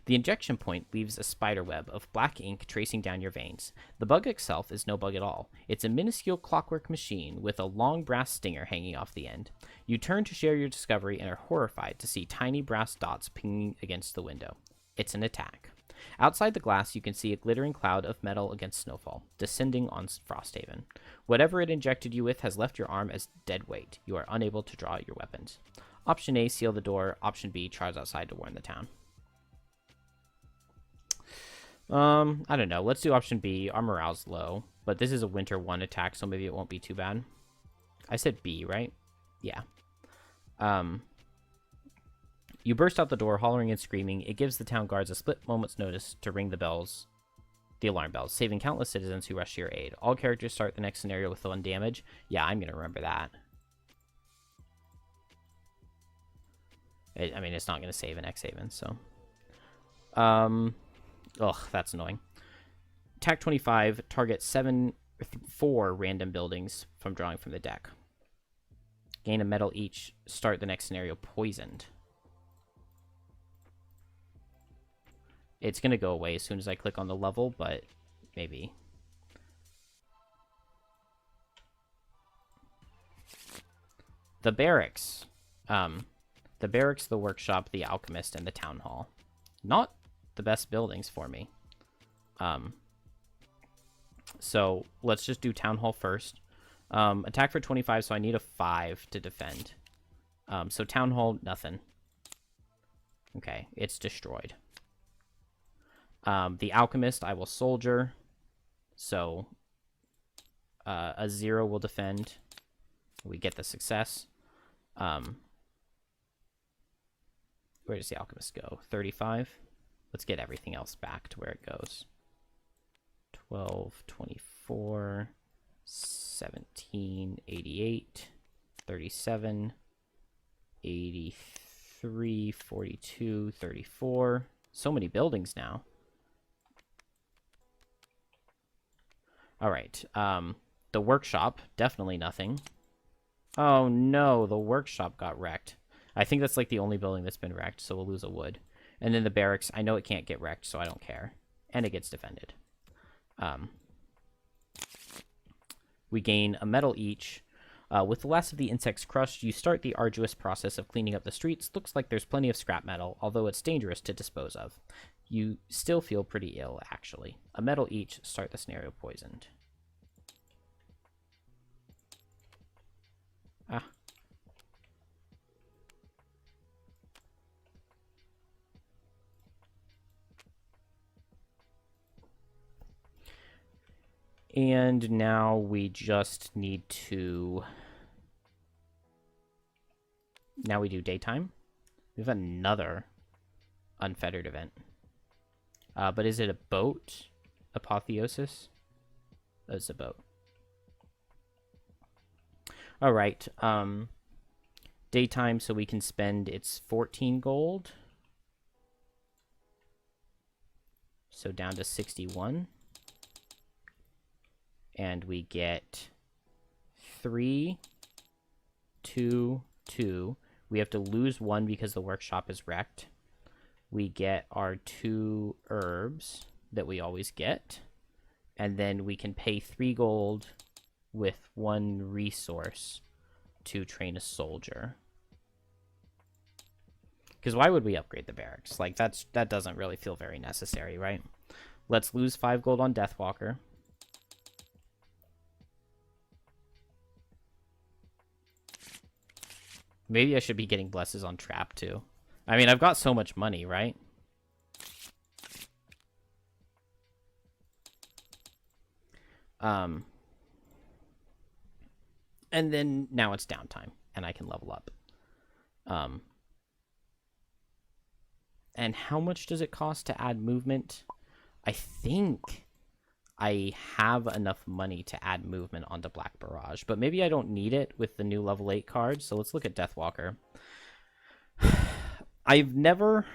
The injection point leaves a spider web of black ink tracing down your veins. The bug itself is no bug at all. It's a minuscule clockwork machine with a long brass stinger hanging off the end. You turn to share your discovery and are horrified to see tiny brass dots pinging against the window. It's an attack. Outside the glass, you can see a glittering cloud of metal against snowfall, descending on Frosthaven. Whatever it injected you with has left your arm as dead weight. You are unable to draw your weapons. Option A, seal the door. Option B, charge outside to warn the town. I don't know. Let's do option B. Our morale's low, but this is a winter 1 attack, so maybe it won't be too bad. I said B, right? Yeah. You burst out the door, hollering and screaming. It gives the town guards a split moment's notice to ring the alarm bells, saving countless citizens who rush to your aid. All characters start the next scenario with 1 damage. Yeah, I'm gonna remember that. I mean, it's not gonna save an X-Haven, so... Ugh, that's annoying. Attack 25, target 4 random buildings from drawing from the deck. Gain a medal each, start the next scenario poisoned. It's going to go away as soon as I click on the level, but maybe. The barracks. The barracks, the workshop, the alchemist, and the town hall. Not the best buildings for me. So let's just do town hall first. Attack for 25, so I need a 5 to defend. So town hall, nothing. Okay, it's destroyed. The alchemist, I will soldier. So a 0 will defend. We get the success. Where does the alchemist go? 35. Let's get everything else back to where it goes. 12, 24, 17, 88, 37, 83, 42, 34. So many buildings now. All right. The workshop, definitely nothing. Oh no, the workshop got wrecked. I think that's like the only building that's been wrecked, so we'll lose a wood. And then the barracks, I know it can't get wrecked, so I don't care. And it gets defended. We gain a medal each. With the last of the insects crushed, you start the arduous process of cleaning up the streets. Looks like there's plenty of scrap metal, although it's dangerous to dispose of. You still feel pretty ill, actually. A medal each, start the scenario poisoned. Ah. And now we just need to... Now we do daytime. We have another unfettered event. But is it a boat? Apotheosis? That's a boat. All right. Daytime, so we can spend its 14 gold. So down to 61. And we get 3, 2, 2. We have to lose 1 because the workshop is wrecked. We get our 2 herbs that we always get. And then we can pay 3 gold with 1 resource to train a soldier. Because why would we upgrade the barracks? Like, that doesn't really feel very necessary, right? Let's lose 5 gold on Deathwalker. Maybe I should be getting blesses on Trap, too. I mean, I've got so much money, right? And then now it's downtime, and I can level up. And how much does it cost to add movement? I think I have enough money to add movement onto Black Barrage, but maybe I don't need it with the new level 8 cards, so let's look at Deathwalker. I've never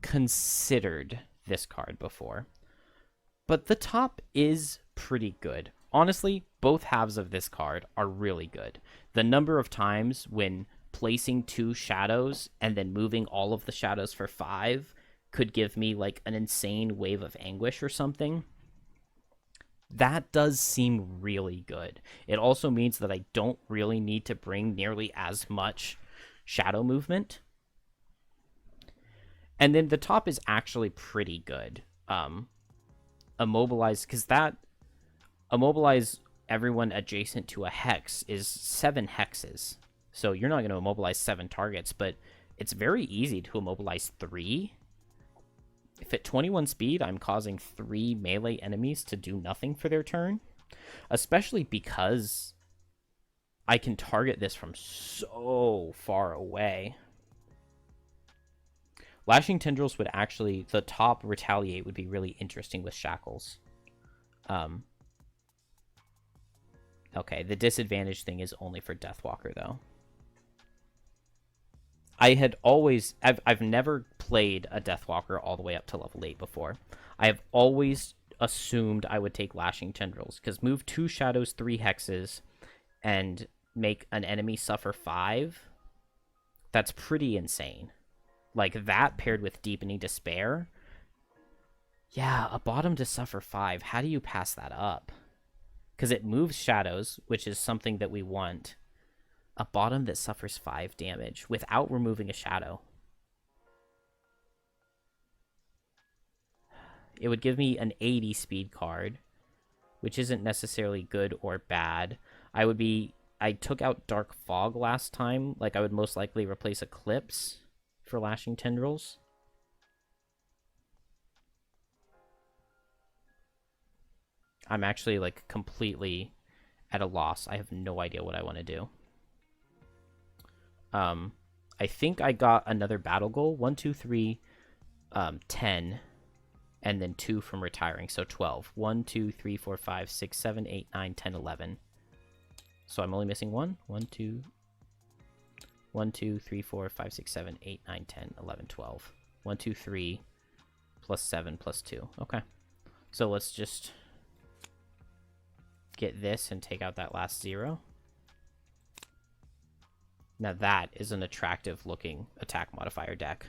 considered this card before, but the top is pretty good. Honestly, both halves of this card are really good. The number of times when placing 2 shadows and then moving all of the shadows for 5 could give me like an insane wave of anguish or something. That does seem really good. It also means that I don't really need to bring nearly as much shadow movement. And then the top is actually pretty good. Immobilize, because that immobilize everyone adjacent to a hex is 7 hexes. So you're not going to immobilize 7 targets, but it's very easy to immobilize 3. If at 21 speed, I'm causing 3 melee enemies to do nothing for their turn, especially because I can target this from so far away. Lashing Tendrils would actually, the top Retaliate would be really interesting with Shackles. Okay, the disadvantage thing is only for Deathwalker, though. I've never played a Deathwalker all the way up to level 8 before. I have always assumed I would take Lashing Tendrils, because move 2 shadows, 3 hexes, and make an enemy suffer 5, that's pretty insane. Like, that paired with Deepening Despair, yeah, a bottom to suffer 5, how do you pass that up? Because it moves shadows, which is something that we want. A bottom that suffers 5 damage without removing a shadow. It would give me an 80 speed card, which isn't necessarily good or bad. I took out Dark Fog last time. Like, I would most likely replace Eclipse for Lashing Tendrils. I'm actually, like, completely at a loss. I have no idea what I want to do. I think I got another battle goal. 1, 2, 3, 10, and then 2 from retiring, so 12. 1, 2, 3, 4, 5, 6, 7, 8, 9, 10, 11. So I'm only missing 1. 1, 2, 3, 4, 5, 6, 7, 8, 9, 10, 11, 12. 1, 2, 3, plus 7, plus 2. Okay. So let's just get this and take out that last 0. Now that is an attractive looking attack modifier deck.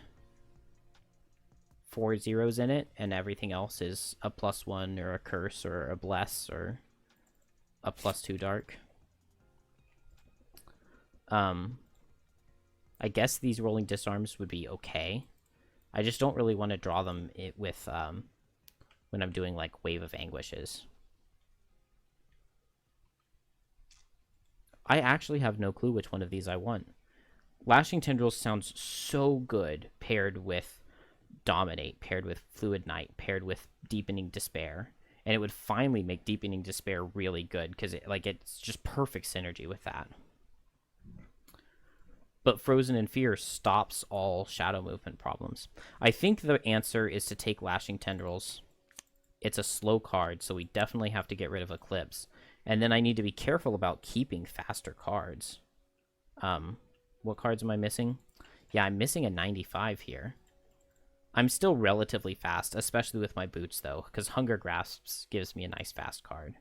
4 zeros in it, and everything else is a +1 or a curse or a bless or a +2 dark. I guess these rolling disarms would be okay. I just don't really want to draw them with when I'm doing like Wave of Anguishes. I actually have no clue which one of these I want. Lashing Tendrils sounds so good paired with Dominate, paired with Fluid Knight, paired with Deepening Despair. And it would finally make Deepening Despair really good, because it's just perfect synergy with that. But Frozen in Fear stops all shadow movement problems. I think the answer is to take Lashing Tendrils It's a slow card, so we definitely have to get rid of Eclipse. And then I need to be careful about keeping faster cards. What cards am I missing? Yeah, I'm missing a 95 here. I'm still relatively fast, especially with my boots, though, because Hunger Grasps gives me a nice fast card.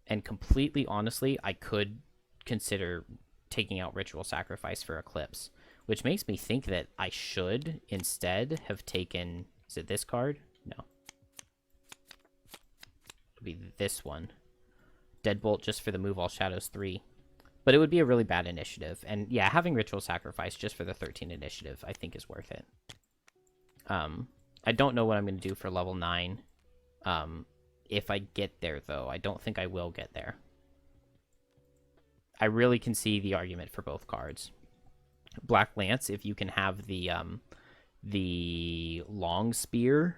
And completely honestly, I could consider taking out Ritual Sacrifice for Eclipse, which makes me think that I should instead have taken... Is it this card? No. It'll be this one. Deadbolt just for the Move All Shadows 3. But it would be a really bad initiative. And yeah, having Ritual Sacrifice just for the 13 initiative, I think is worth it. I don't know what I'm going to do for level 9. If I get there, though. I don't think I will get there. I really can see the argument for both cards. Black Lance, if you can have the long spear,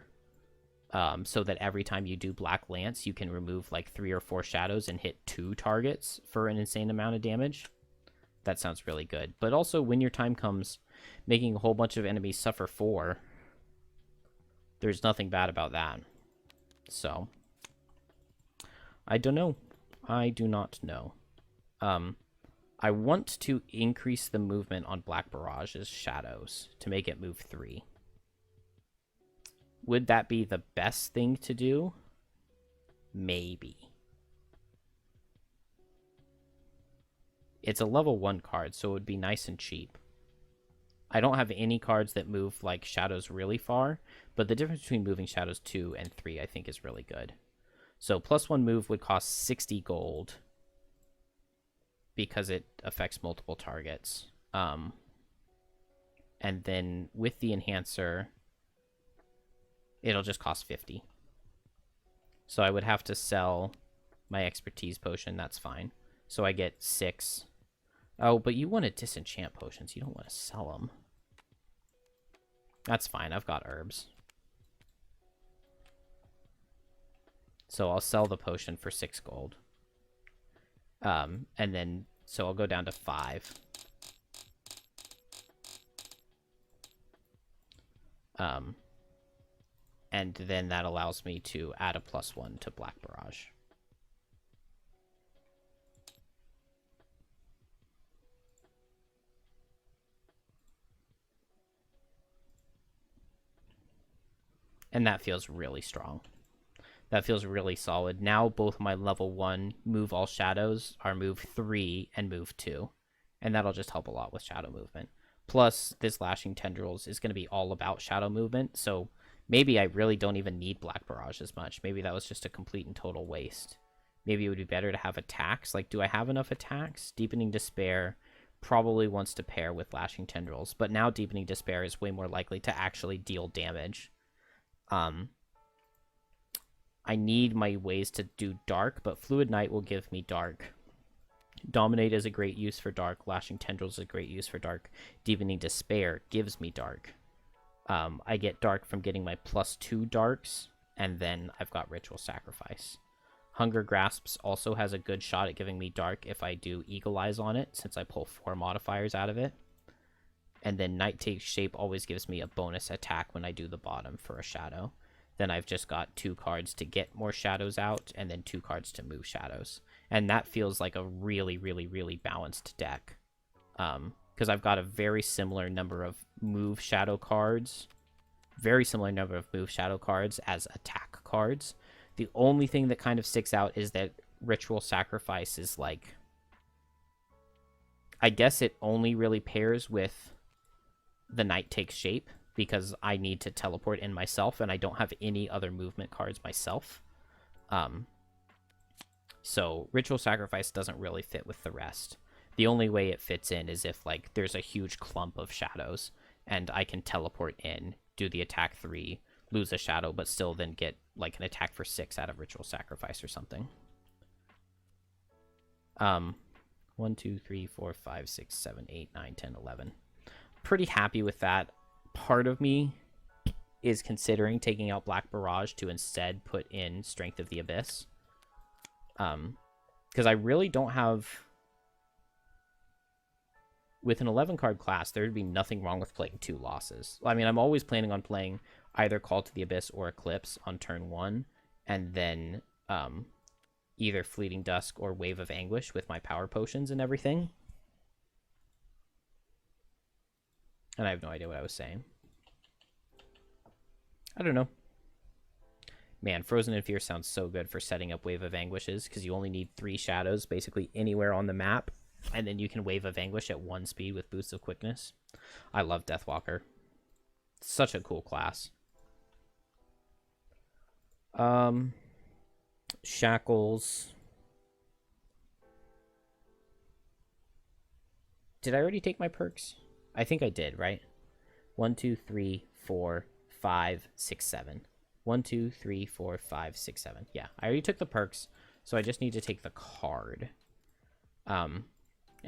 so that every time you do Black Lance, you can remove like 3 or 4 shadows and hit 2 targets for an insane amount of damage. That sounds really good. But also, when your time comes, making a whole bunch of enemies suffer 4, there's nothing bad about that. So, I don't know. I do not know. I want to increase the movement on Black Barrage's shadows to make it move 3. Would that be the best thing to do? Maybe. It's a level 1 card, so it would be nice and cheap. I don't have any cards that move like shadows really far, but the difference between moving shadows 2 and 3 I think is really good. So +1 move would cost 60 gold because it affects multiple targets. And then with the enhancer, it'll just cost 50. So I would have to sell my expertise potion. That's fine. So I get 6. Oh, but you want to disenchant potions. You don't want to sell them. That's fine. I've got herbs. So I'll sell the potion for 6 gold. And then, so I'll go down to 5. And then that allows me to add a +1 to Black Barrage. And that feels really strong. That feels really solid. Now both my level 1 Move All Shadows are move 3 and move 2. And that'll just help a lot with shadow movement. Plus, this Lashing Tendrils is going to be all about shadow movement, so maybe I really don't even need Black Barrage as much. Maybe that was just a complete and total waste. Maybe it would be better to have attacks. Like, do I have enough attacks? Deepening Despair probably wants to pair with Lashing Tendrils, but now Deepening Despair is way more likely to actually deal damage. I need my ways to do Dark, but Fluid Knight will give me Dark. Dominate is a great use for Dark. Lashing Tendrils is a great use for Dark. Deepening Despair gives me Dark. I get Dark from getting my +2 Darks, and then I've got Ritual Sacrifice. Hunger Grasps also has a good shot at giving me Dark if I do Eagle Eyes on it, since I pull 4 modifiers out of it. And then Night Takes Shape always gives me a bonus attack when I do the bottom for a shadow. Then I've just got 2 cards to get more shadows out, and then 2 cards to move shadows. And that feels like a really, really, really balanced deck. Because I've got a very similar number of move shadow cards. Very similar number of move shadow cards as attack cards. The only thing that kind of sticks out is that Ritual Sacrifice is like... I guess it only really pairs with the Night Takes Shape, because I need to teleport in myself, and I don't have any other movement cards myself. So Ritual Sacrifice doesn't really fit with the rest. The only way it fits in is if, like, there's a huge clump of shadows, and I can teleport in, do the attack 3, lose a shadow, but still then get, like, an attack for 6 out of Ritual Sacrifice or something. 1, 2, 3, 4, 5, 6, 7, 8, 9, 10, 11. Pretty happy with that. Part of me is considering taking out Black Barrage to instead put in Strength of the Abyss. Because I really don't have... With an 11-card class, there would be nothing wrong with playing 2 losses. I mean, I'm always planning on playing either Call to the Abyss or Eclipse on turn 1, and then either Fleeting Dusk or Wave of Anguish with my power potions and everything. And I have no idea what I was saying. I don't know. Man, Frozen in Fear sounds so good for setting up Wave of Anguishes, because you only need 3 shadows basically anywhere on the map, and then you can Wave of Anguish at 1 speed with boosts of quickness. I love Deathwalker. Such a cool class. Shackles. Did I already take my perks? I think I did, right? 1, 2, 3, 4, 5, 6, 7. 1, 2, 3, 4, 5, 6, 7. Yeah, I already took the perks, so I just need to take the card. And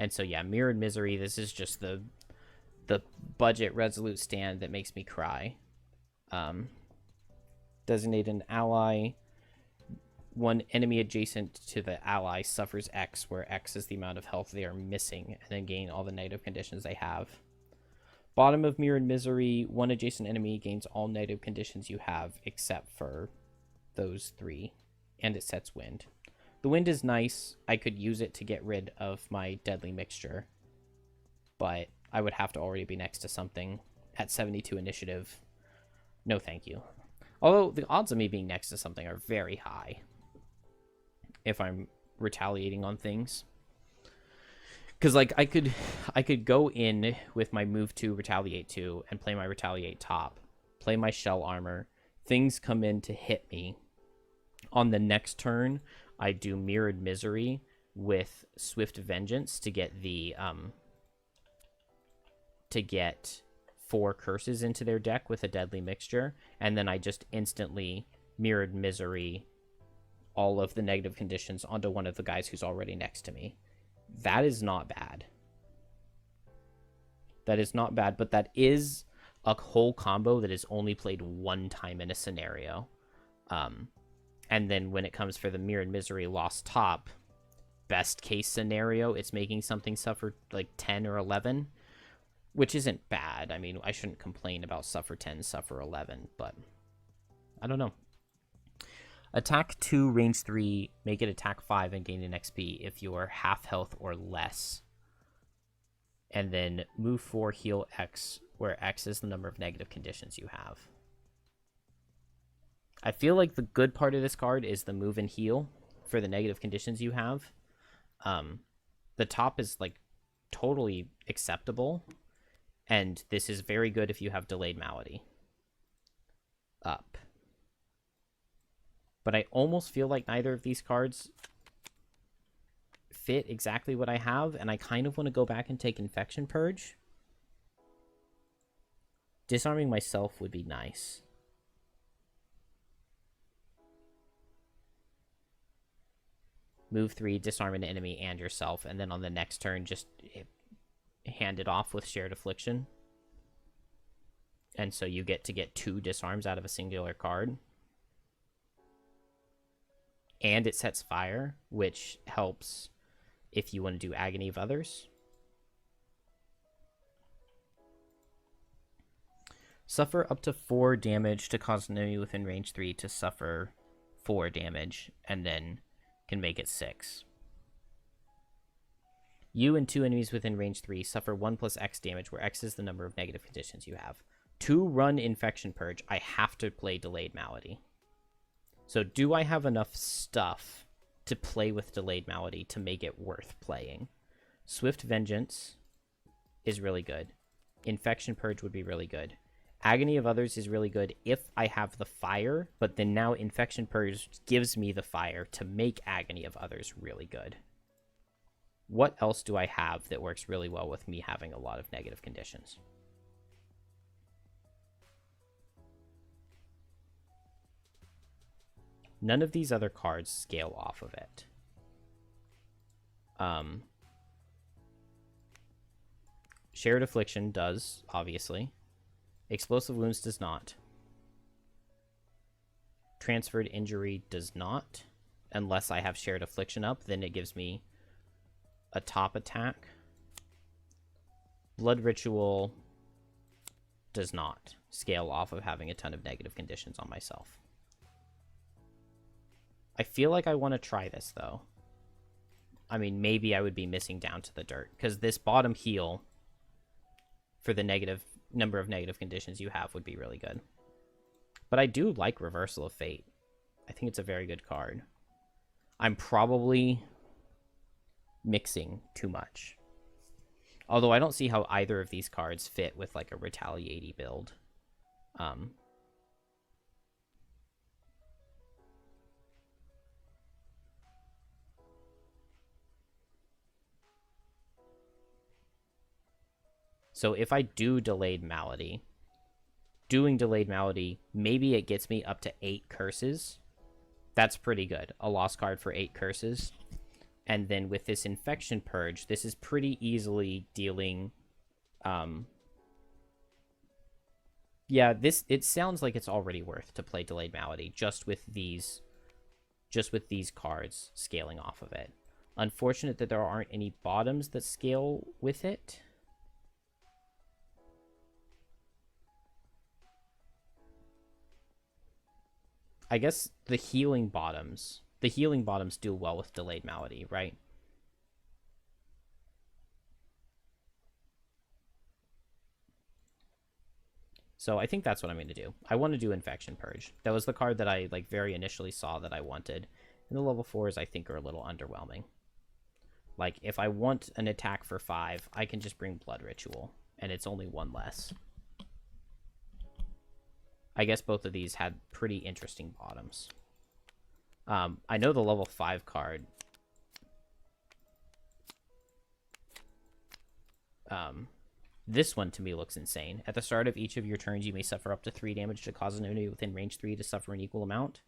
so yeah, Mirrored Misery. This is just the budget Resolute stand that makes me cry. Designate an ally. One enemy adjacent to the ally suffers X, where X is the amount of health they are missing, and then gain all the negative conditions they have. Bottom of Mirrored Misery, one adjacent enemy gains all negative conditions you have, except for those 3, and it sets Wind. The Wind is nice. I could use it to get rid of my Deadly Mixture, but I would have to already be next to something at 72 initiative. No thank you. Although the odds of me being next to something are very high if I'm retaliating on things. Because, like, I could go in with my move 2, retaliate 2, and play my retaliate top, play my shell armor. Things come in to hit me. On the next turn, I do Mirrored Misery with Swift Vengeance to get the to get 4 curses into their deck with a Deadly Mixture, and then I just instantly Mirrored Misery all of the negative conditions onto one of the guys who's already next to me. That is not bad. That is not bad, but that is a whole combo that is only played 1 time in a scenario. And then when it comes for the Mirrored Misery Lost Top, best case scenario, it's making something suffer like 10 or 11, which isn't bad. I mean, I shouldn't complain about suffer 10, suffer 11, but I don't know. Attack 2, range 3, make it attack 5 and gain an XP if you are half health or less. And then move 4, heal X, where X is the number of negative conditions you have. I feel like the good part of this card is the move and heal for the negative conditions you have. The top is like totally acceptable, and this is very good if you have Delayed Malady up. But I almost feel like neither of these cards fit exactly what I have, and I kind of want to go back and take Infection Purge. Disarming myself would be nice. Move 3, disarm an enemy and yourself, and then on the next turn, just hand it off with Shared Affliction. And so you get to get 2 disarms out of a singular card. And it sets fire, which helps if you want to do Agony of Others. Suffer up to 4 damage to cause an enemy within range 3 to suffer 4 damage, and then can make it 6. You and 2 enemies within range 3 suffer 1 plus X damage, where X is the number of negative conditions you have. To run Infection Purge, I have to play Delayed Malady. So do I have enough stuff to play with Delayed Malady to make it worth playing? Swift Vengeance is really good. Infection Purge would be really good. Agony of Others is really good if I have the fire, but then now Infection Purge gives me the fire to make Agony of Others really good. What else do I have that works really well with me having a lot of negative conditions? None of these other cards scale off of it. Shared Affliction does, obviously. Explosive Wounds does not. Transferred Injury does not. Unless I have Shared Affliction up, then it gives me a top attack. Blood Ritual does not. scale off of having a ton of negative conditions on myself. I feel like I want to try this, though. I mean, maybe I would be missing down to the dirt, because this bottom heal for the negative number of negative conditions you have would be really good. But I do like Reversal of Fate. I think it's a very good card. I'm probably mixing too much. Although I don't see how either of these cards fit with like a Retaliate build. So if I do Delayed Malady, doing Delayed Malady, maybe it gets me up to 8 curses. That's pretty good. A lost card for 8 curses. And then with this Infection Purge, this is pretty easily dealing... yeah, it sounds like it's already worth to play Delayed Malady just with these cards scaling off of it. Unfortunate that there aren't any bottoms that scale with it. I guess the healing bottoms do well with Delayed Malady, right? So I think that's what I'm going to do. I want to do Infection Purge. That was the card that I like very initially saw that I wanted. And the level 4s I think are a little underwhelming. Like if I want an attack for 5, I can just bring Blood Ritual, and it's only 1 less. I guess both of these had pretty interesting bottoms. I know the level 5 card. This one to me looks insane. At the start of each of your turns, you may suffer up to 3 damage to cause an enemy within range 3 to suffer an equal amount.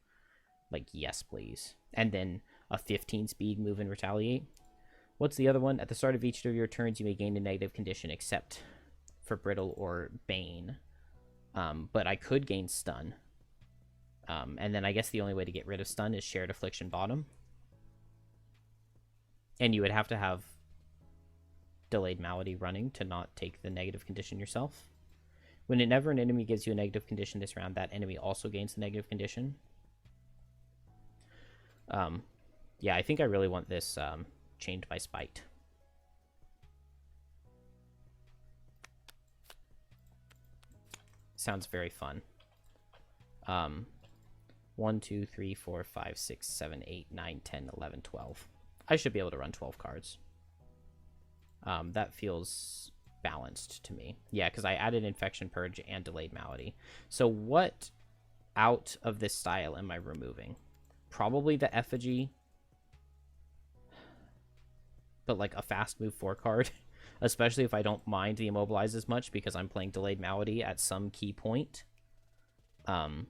Like, yes, please. And then a 15 speed move and retaliate. What's the other one? At the start of each of your turns, you may gain a negative condition except for Brittle or Bane. But I could gain stun. And then I guess the only way to get rid of stun is Shared Affliction bottom. And you would have to have Delayed Malady running to not take the negative condition yourself. Whenever an enemy gives you a negative condition this round, that enemy also gains the negative condition. Yeah, I think I really want this Chained by Spite. Sounds very fun. 1, 2, 3, 4, 5, 6, 7, 8, 9, 10, 11, 12. I should be able to run 12 cards. That feels balanced to me. Yeah, because I added Infection Purge and Delayed Malady. So what out of this style am I removing? Probably the Effigy. But like a fast move 4 card. Especially if I don't mind the Immobilize as much because I'm playing Delayed Malady at some key point. I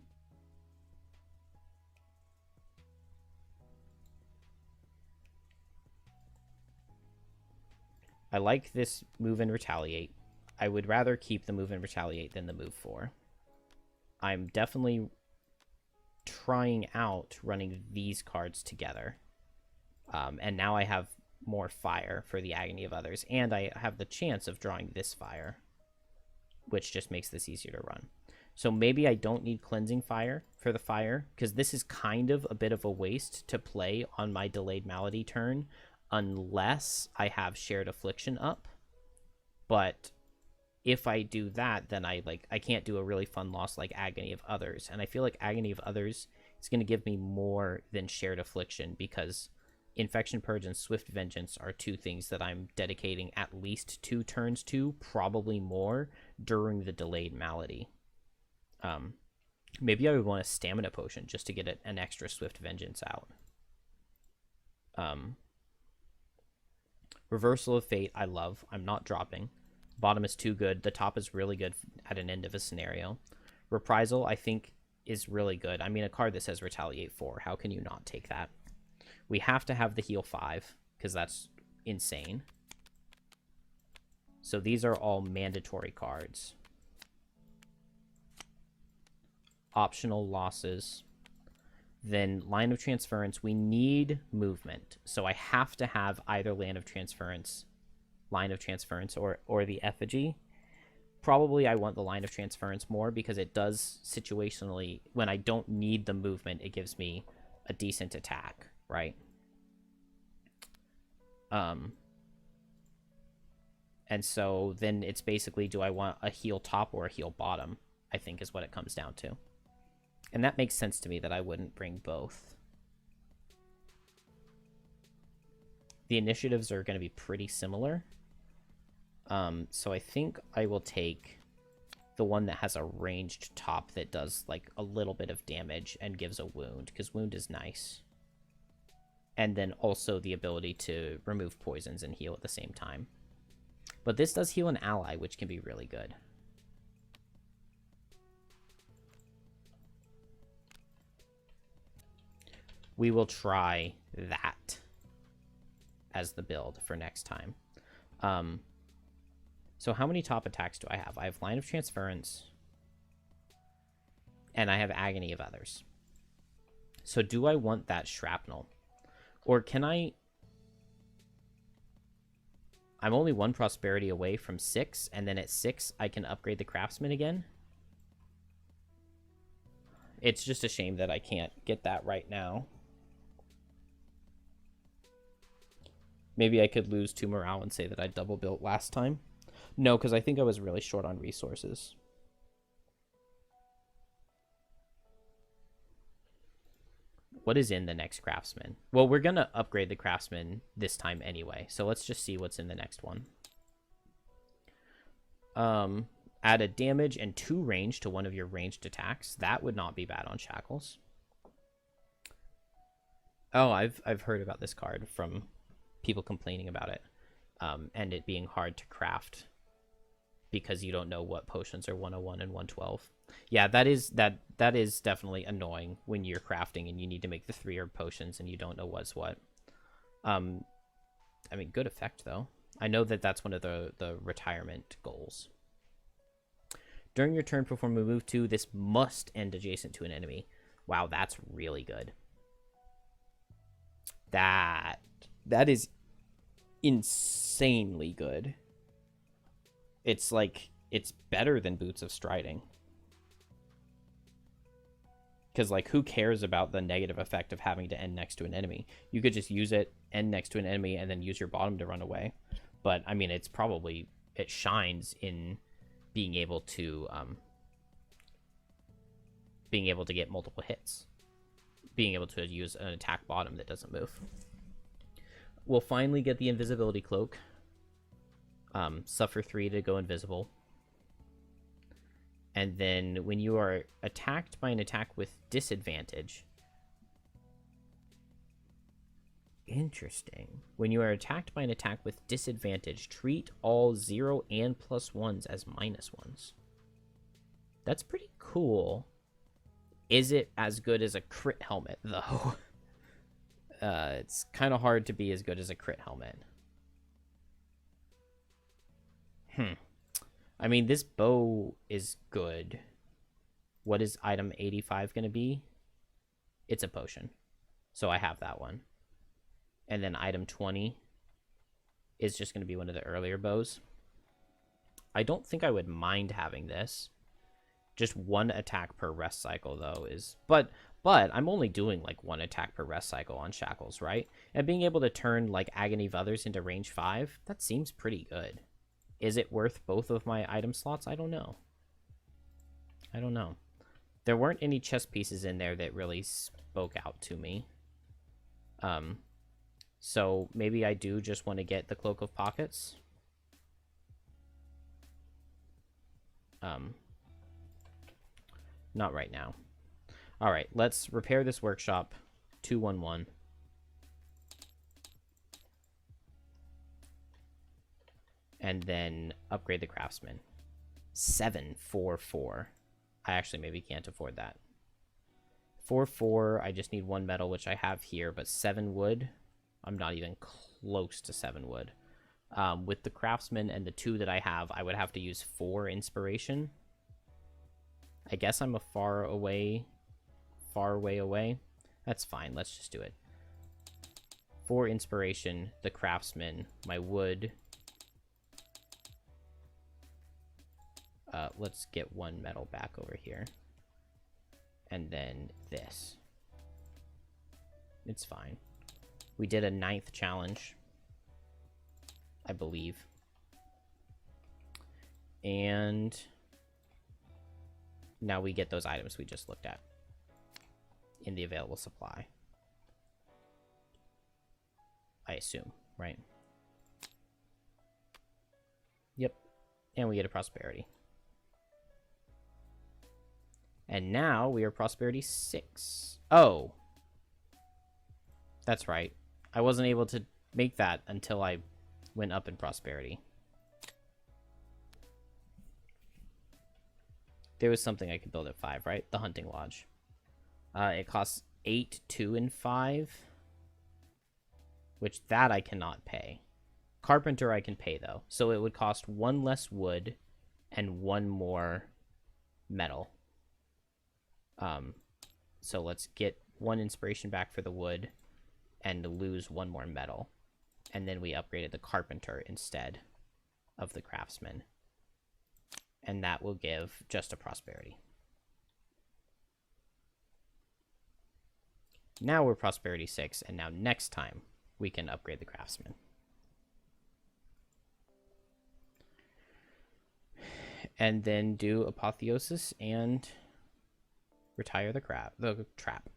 like this move and retaliate. I would rather keep the move and retaliate than the move 4. I'm definitely trying out running these cards together. And now I have more fire for the Agony of Others, and I have the chance of drawing this fire, which just makes this easier to run. So maybe I don't need Cleansing Fire for the fire, because this is kind of a bit of a waste to play on my Delayed Malady turn, unless I have Shared Affliction up. But if I do that, then I can't do a really fun loss like Agony of Others, and I feel like Agony of Others is going to give me more than Shared Affliction, because Infection Purge and Swift Vengeance are 2 things that I'm dedicating at least 2 turns to, probably more, during the Delayed Malady. Maybe I would want a Stamina Potion just to get an extra Swift Vengeance out. Reversal of Fate, I love. I'm not dropping. Bottom is too good. The top is really good at an end of a scenario. Reprisal, I think, is really good. I mean, a card that says Retaliate 4. How can you not take that? We have to have the heal 5, because that's insane. So these are all mandatory cards. Optional losses. Then Line of Transference, we need movement. So I have to have either Line of Transference, or the Effigy. probably I want the line of transference more because it does situationally, when I don't need the movement, it gives me a decent attack, right? And so then it's basically, do I want a heal top or a heal bottom, I think is what it comes down to. And that makes sense to me that I wouldn't bring both. The initiatives are going to be pretty similar. So I think I will take the one that has a ranged top that does like a little bit of damage and gives a wound, because wound is nice. And then also the ability to remove poisons and heal at the same time. But this does heal an ally, which can be really good. We will try that as the build for next time. So how many top attacks do I have? I have Line of Transference. And I have Agony of Others. So do I want that Shrapnel? Or can I... I'm only 1 prosperity away from 6, and then at 6 I can upgrade the Craftsman again. It's just a shame that I can't get that right now. Maybe I could lose 2 morale and say that I double built last time. No, because I think I was really short on resources. What is in the next Craftsman? Well, we're going to upgrade the Craftsman this time anyway, so let's just see what's in the next one. Add a damage and 2 range to one of your ranged attacks. That would not be bad on Shackles. Oh, I've heard about this card from people complaining about it, and it being hard to craft because you don't know what potions are 101 and 112. Yeah, that is definitely annoying when you're crafting and you need to make the 3-herb potions and you don't know what's what. I mean, good effect though. I know that that's one of the retirement goals. During your turn, perform a move 2. This must end adjacent to an enemy. Wow, that's really good. That is insanely good. It's like, it's better than Boots of Striding. Because, like, who cares about the negative effect of having to end next to an enemy? You could just use it, end next to an enemy, and then use your bottom to run away. But, I mean, it's probably... It shines in being able to get multiple hits. Being able to use an attack bottom that doesn't move. We'll finally get the invisibility cloak. Suffer 3 to go invisible. And then when you are attacked by an attack with disadvantage... Interesting. When you are attacked by an attack with disadvantage, treat all 0 and +1s as -1s. That's pretty cool. Is it as good as a crit helmet, though? It's kind of hard to be as good as a crit helmet. I mean, this bow is good. What is item 85 going to be? It's a potion. So I have that one. And then item 20 is just going to be one of the earlier bows. I don't think I would mind having this. Just 1 attack per rest cycle, though, is... But I'm only doing, like, 1 attack per rest cycle on Shackles, right? And being able to turn, like, Agony of Others into range 5, that seems pretty good. Is it worth both of my item slots? I don't know. There weren't any chess pieces in there that really spoke out to me. So maybe I do just want to get the Cloak of Pockets. Not right now. All right, let's repair this workshop. 211. And then upgrade the Craftsman. 744. I actually maybe can't afford that. 4-4, I just need 1 metal, which I have here, but 7 wood. I'm not even close to 7 wood. With the Craftsman and the 2 that I have, I would have to use 4 inspiration. I guess I'm a far way away. That's fine, let's just do it. 4 inspiration, the Craftsman, my wood. let's get one metal back over here. And then this. It's fine. We did a 9th challenge, I believe. And now we get those items we just looked at in the available supply. I assume, right? Yep. And we get a prosperity. And now we are prosperity 6. Oh. That's right. I wasn't able to make that until I went up in prosperity. There was something I could build at 5, right? The hunting lodge. It costs 8, 2, and 5. Which that I cannot pay. Carpenter I can pay, though. So it would cost 1 less wood and 1 more metal. So let's get 1 inspiration back for the wood and lose 1 more metal. And then we upgraded the carpenter instead of the craftsman. And that will give just a prosperity. Now we're prosperity 6, and now next time we can upgrade the craftsman. And then do apotheosis and retire the trap.